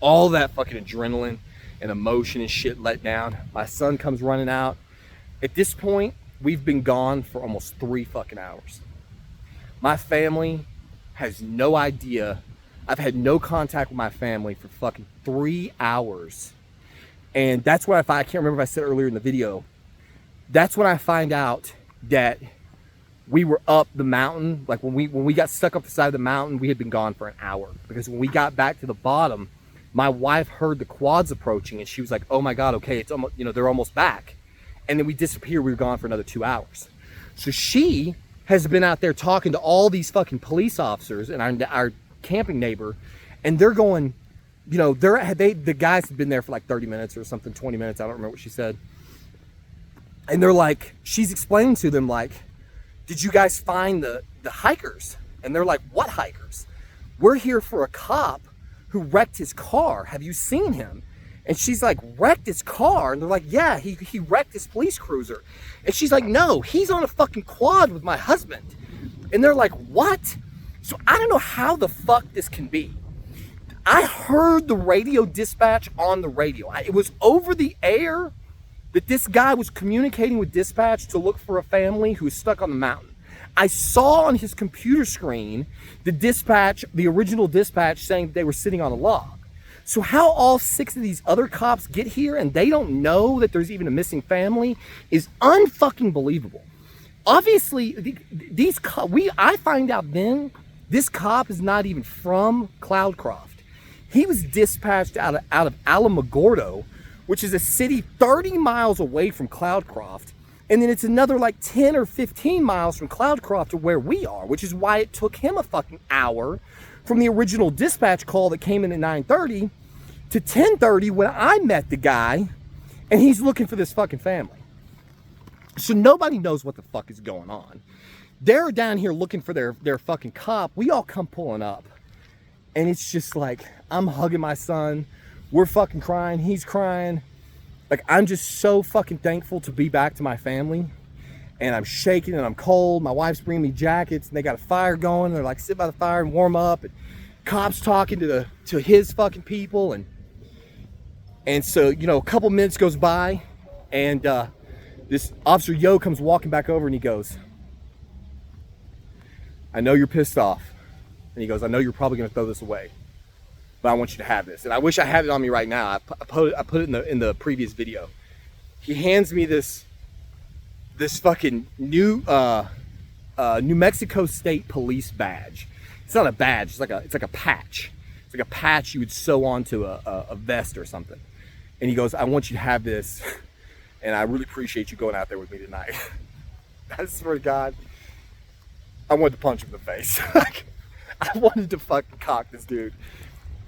All that fucking adrenaline and emotion and shit let down. My son comes running out. At this point, we've been gone for almost 3 fucking hours. My family has no idea. I've had no contact with my family for fucking 3 hours. And that's what I can't remember if I said earlier in the video. That's when I find out that we were up the mountain. Like when we got stuck up the side of the mountain, we had been gone for an hour. Because when we got back to the bottom, my wife heard the quads approaching and she was like, oh my God, okay, it's almost, they're almost back. And then we disappeared, we were gone for another 2 hours. So she has been out there talking to all these fucking police officers and our camping neighbor, and they're going, the guys have been there for like 30 minutes or something, 20 minutes, I don't remember what she said. And they're like, she's explaining to them like, did you guys find the hikers? And they're like, what hikers? We're here for a cop who wrecked his car. Have you seen him? And she's like, wrecked his car? And they're like, yeah, he wrecked his police cruiser. And she's like, no, he's on a fucking quad with my husband. And they're like, what? So I don't know how the fuck this can be. I heard the radio dispatch on the radio. It was over the air that this guy was communicating with dispatch to look for a family who was stuck on the mountain. I saw on his computer screen the original dispatch saying that they were sitting on a log. So how all 6 of these other cops get here and they don't know that there's even a missing family is unfucking believable. Obviously, I find out then this cop is not even from Cloudcroft. He was dispatched out of Alamogordo, which is a city 30 miles away from Cloudcroft. And then it's another like 10 or 15 miles from Cloudcroft to where we are, which is why it took him a fucking hour from the original dispatch call that came in at 9:30 to 10:30 when I met the guy, and he's looking for this fucking family. So nobody knows what the fuck is going on. They're down here looking for their fucking cop. We all come pulling up. And it's just like, I'm hugging my son. We're fucking crying. He's crying. Like, I'm just so fucking thankful to be back to my family. And I'm shaking and I'm cold. My wife's bringing me jackets and they got a fire going. They're like, sit by the fire and warm up. And cops talking to his fucking people. And so, you know, a couple minutes goes by and this Officer Yo comes walking back over and he goes, I know you're pissed off. And he goes, I know you're probably going to throw this away, but I want you to have this. And I wish I had it on me right now. I put it in the previous video. He hands me this fucking new New Mexico State Police badge. It's not a badge. It's like a patch. It's like a patch you would sew onto a vest or something. And he goes, I want you to have this, and I really appreciate you going out there with me tonight. I swear to God, I wanted to punch him in the face. I wanted to fucking cock this dude.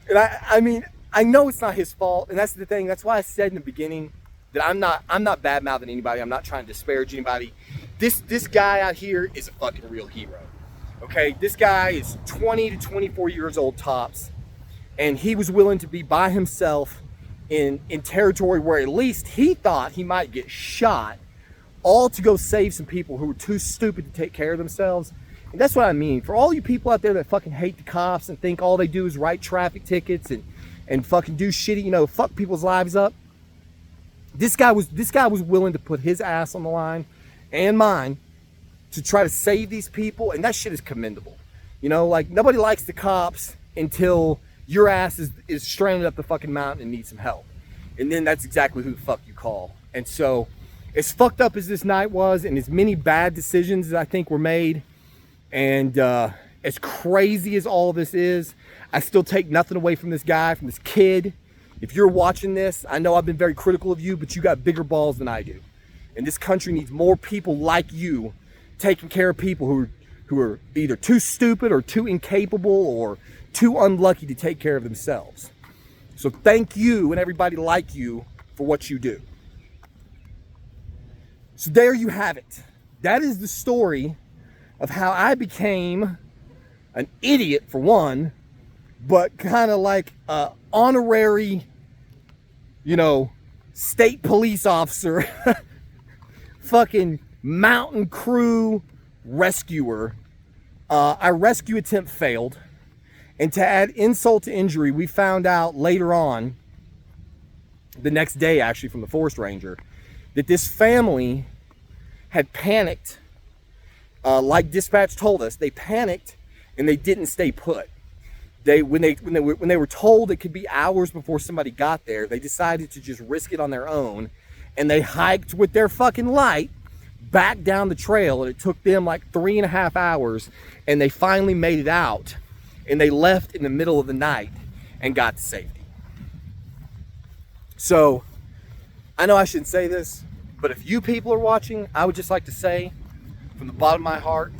And I mean, I know it's not his fault, and that's the thing. That's why I said in the beginning that I'm not bad-mouthing anybody. I'm not trying to disparage anybody. This guy out here is a fucking real hero. Okay? This guy is 20 to 24 years old tops, and he was willing to be by himself in territory where at least he thought he might get shot, all to go save some people who were too stupid to take care of themselves. And that's what I mean. For all you people out there that fucking hate the cops and think all they do is write traffic tickets and fucking do shitty, you know, fuck people's lives up. This guy was willing to put his ass on the line and mine to try to save these people, and that shit is commendable. You know, like, nobody likes the cops until your ass is stranded up the fucking mountain and needs some help. And then that's exactly who the fuck you call. And so, as fucked up as this night was, and as many bad decisions as I think were made, and as crazy as all of this is, I still take nothing away from this guy, from this kid. If you're watching this, I know I've been very critical of you, but you got bigger balls than I do. And this country needs more people like you taking care of people who are either too stupid or too incapable or too unlucky to take care of themselves. So thank you and everybody like you for what you do. So there you have it. That is the story of how I became an idiot, for one, but kind of like an honorary, you know, state police officer, fucking mountain crew rescuer. Our rescue attempt failed. And to add insult to injury, we found out later on, the next day actually, from the forest ranger, that this family had panicked. Like dispatch told us, they panicked and they didn't stay put. When they were told it could be hours before somebody got there, they decided to just risk it on their own, and they hiked with their fucking light back down the trail, and it took them like 3.5 hours, and they finally made it out, and they left in the middle of the night and got to safety. So I know I shouldn't say this, but if you people are watching, I would just like to say, from the bottom of my heart,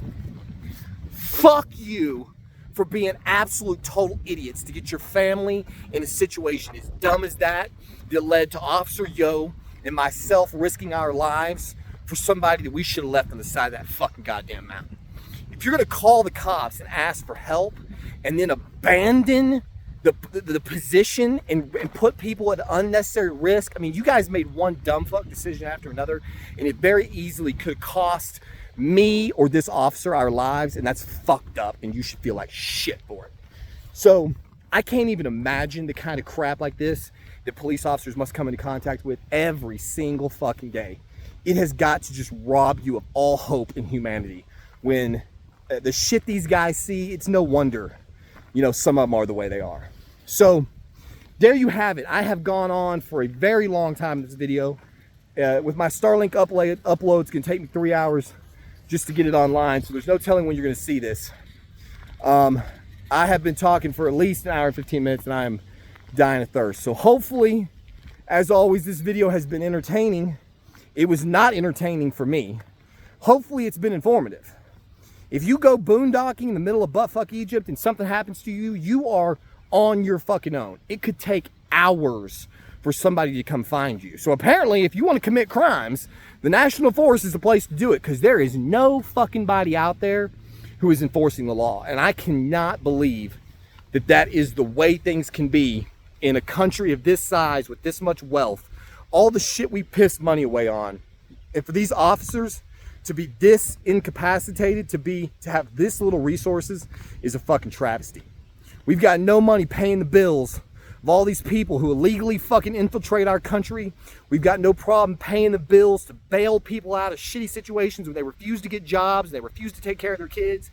fuck you for being absolute total idiots to get your family in a situation as dumb as that led to Officer Yo and myself risking our lives for somebody that we should have left on the side of that fucking goddamn mountain. If you're gonna call the cops and ask for help and then abandon the position and put people at unnecessary risk, I mean, you guys made one dumb fuck decision after another, and it very easily could cost me or this officer our lives, and that's fucked up, and you should feel like shit for it. So I can't even imagine the kind of crap like this that police officers must come into contact with every single fucking day. It has got to just rob you of all hope in humanity. When the shit these guys see, it's no wonder, you know, some of them are the way they are. So there you have it. I have gone on for a very long time in this video. With my Starlink upload, it's gonna take me 3 hours just to get it online, so there's no telling when you're going to see this. I have been talking for at least 1 hour and 15 minutes, and I am dying of thirst. So hopefully, As always, this video has been entertaining. It was not entertaining for me. Hopefully it's been informative. If you go boondocking in the middle of buttfuck Egypt and something happens to you, you are on your fucking own. It could take hours for somebody to come find you. So apparently, if you want to commit crimes, the National Forest is the place to do it, because there is no fucking body out there who is enforcing the law. And I cannot believe that that is the way things can be in a country of this size with this much wealth, all the shit we pissed money away on, and for these officers to be this incapacitated, to have this little resources, is a fucking travesty. We've got no money paying the bills of all these people who illegally fucking infiltrate our country. We've got no problem paying the bills to bail people out of shitty situations when they refuse to get jobs, they refuse to take care of their kids,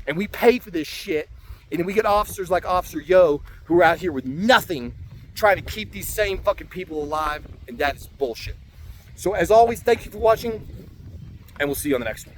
and we pay for this shit. And then we get officers like Officer Yo, who are out here with nothing, trying to keep these same fucking people alive, and that is bullshit. So as always, thank you for watching, and we'll see you on the next one.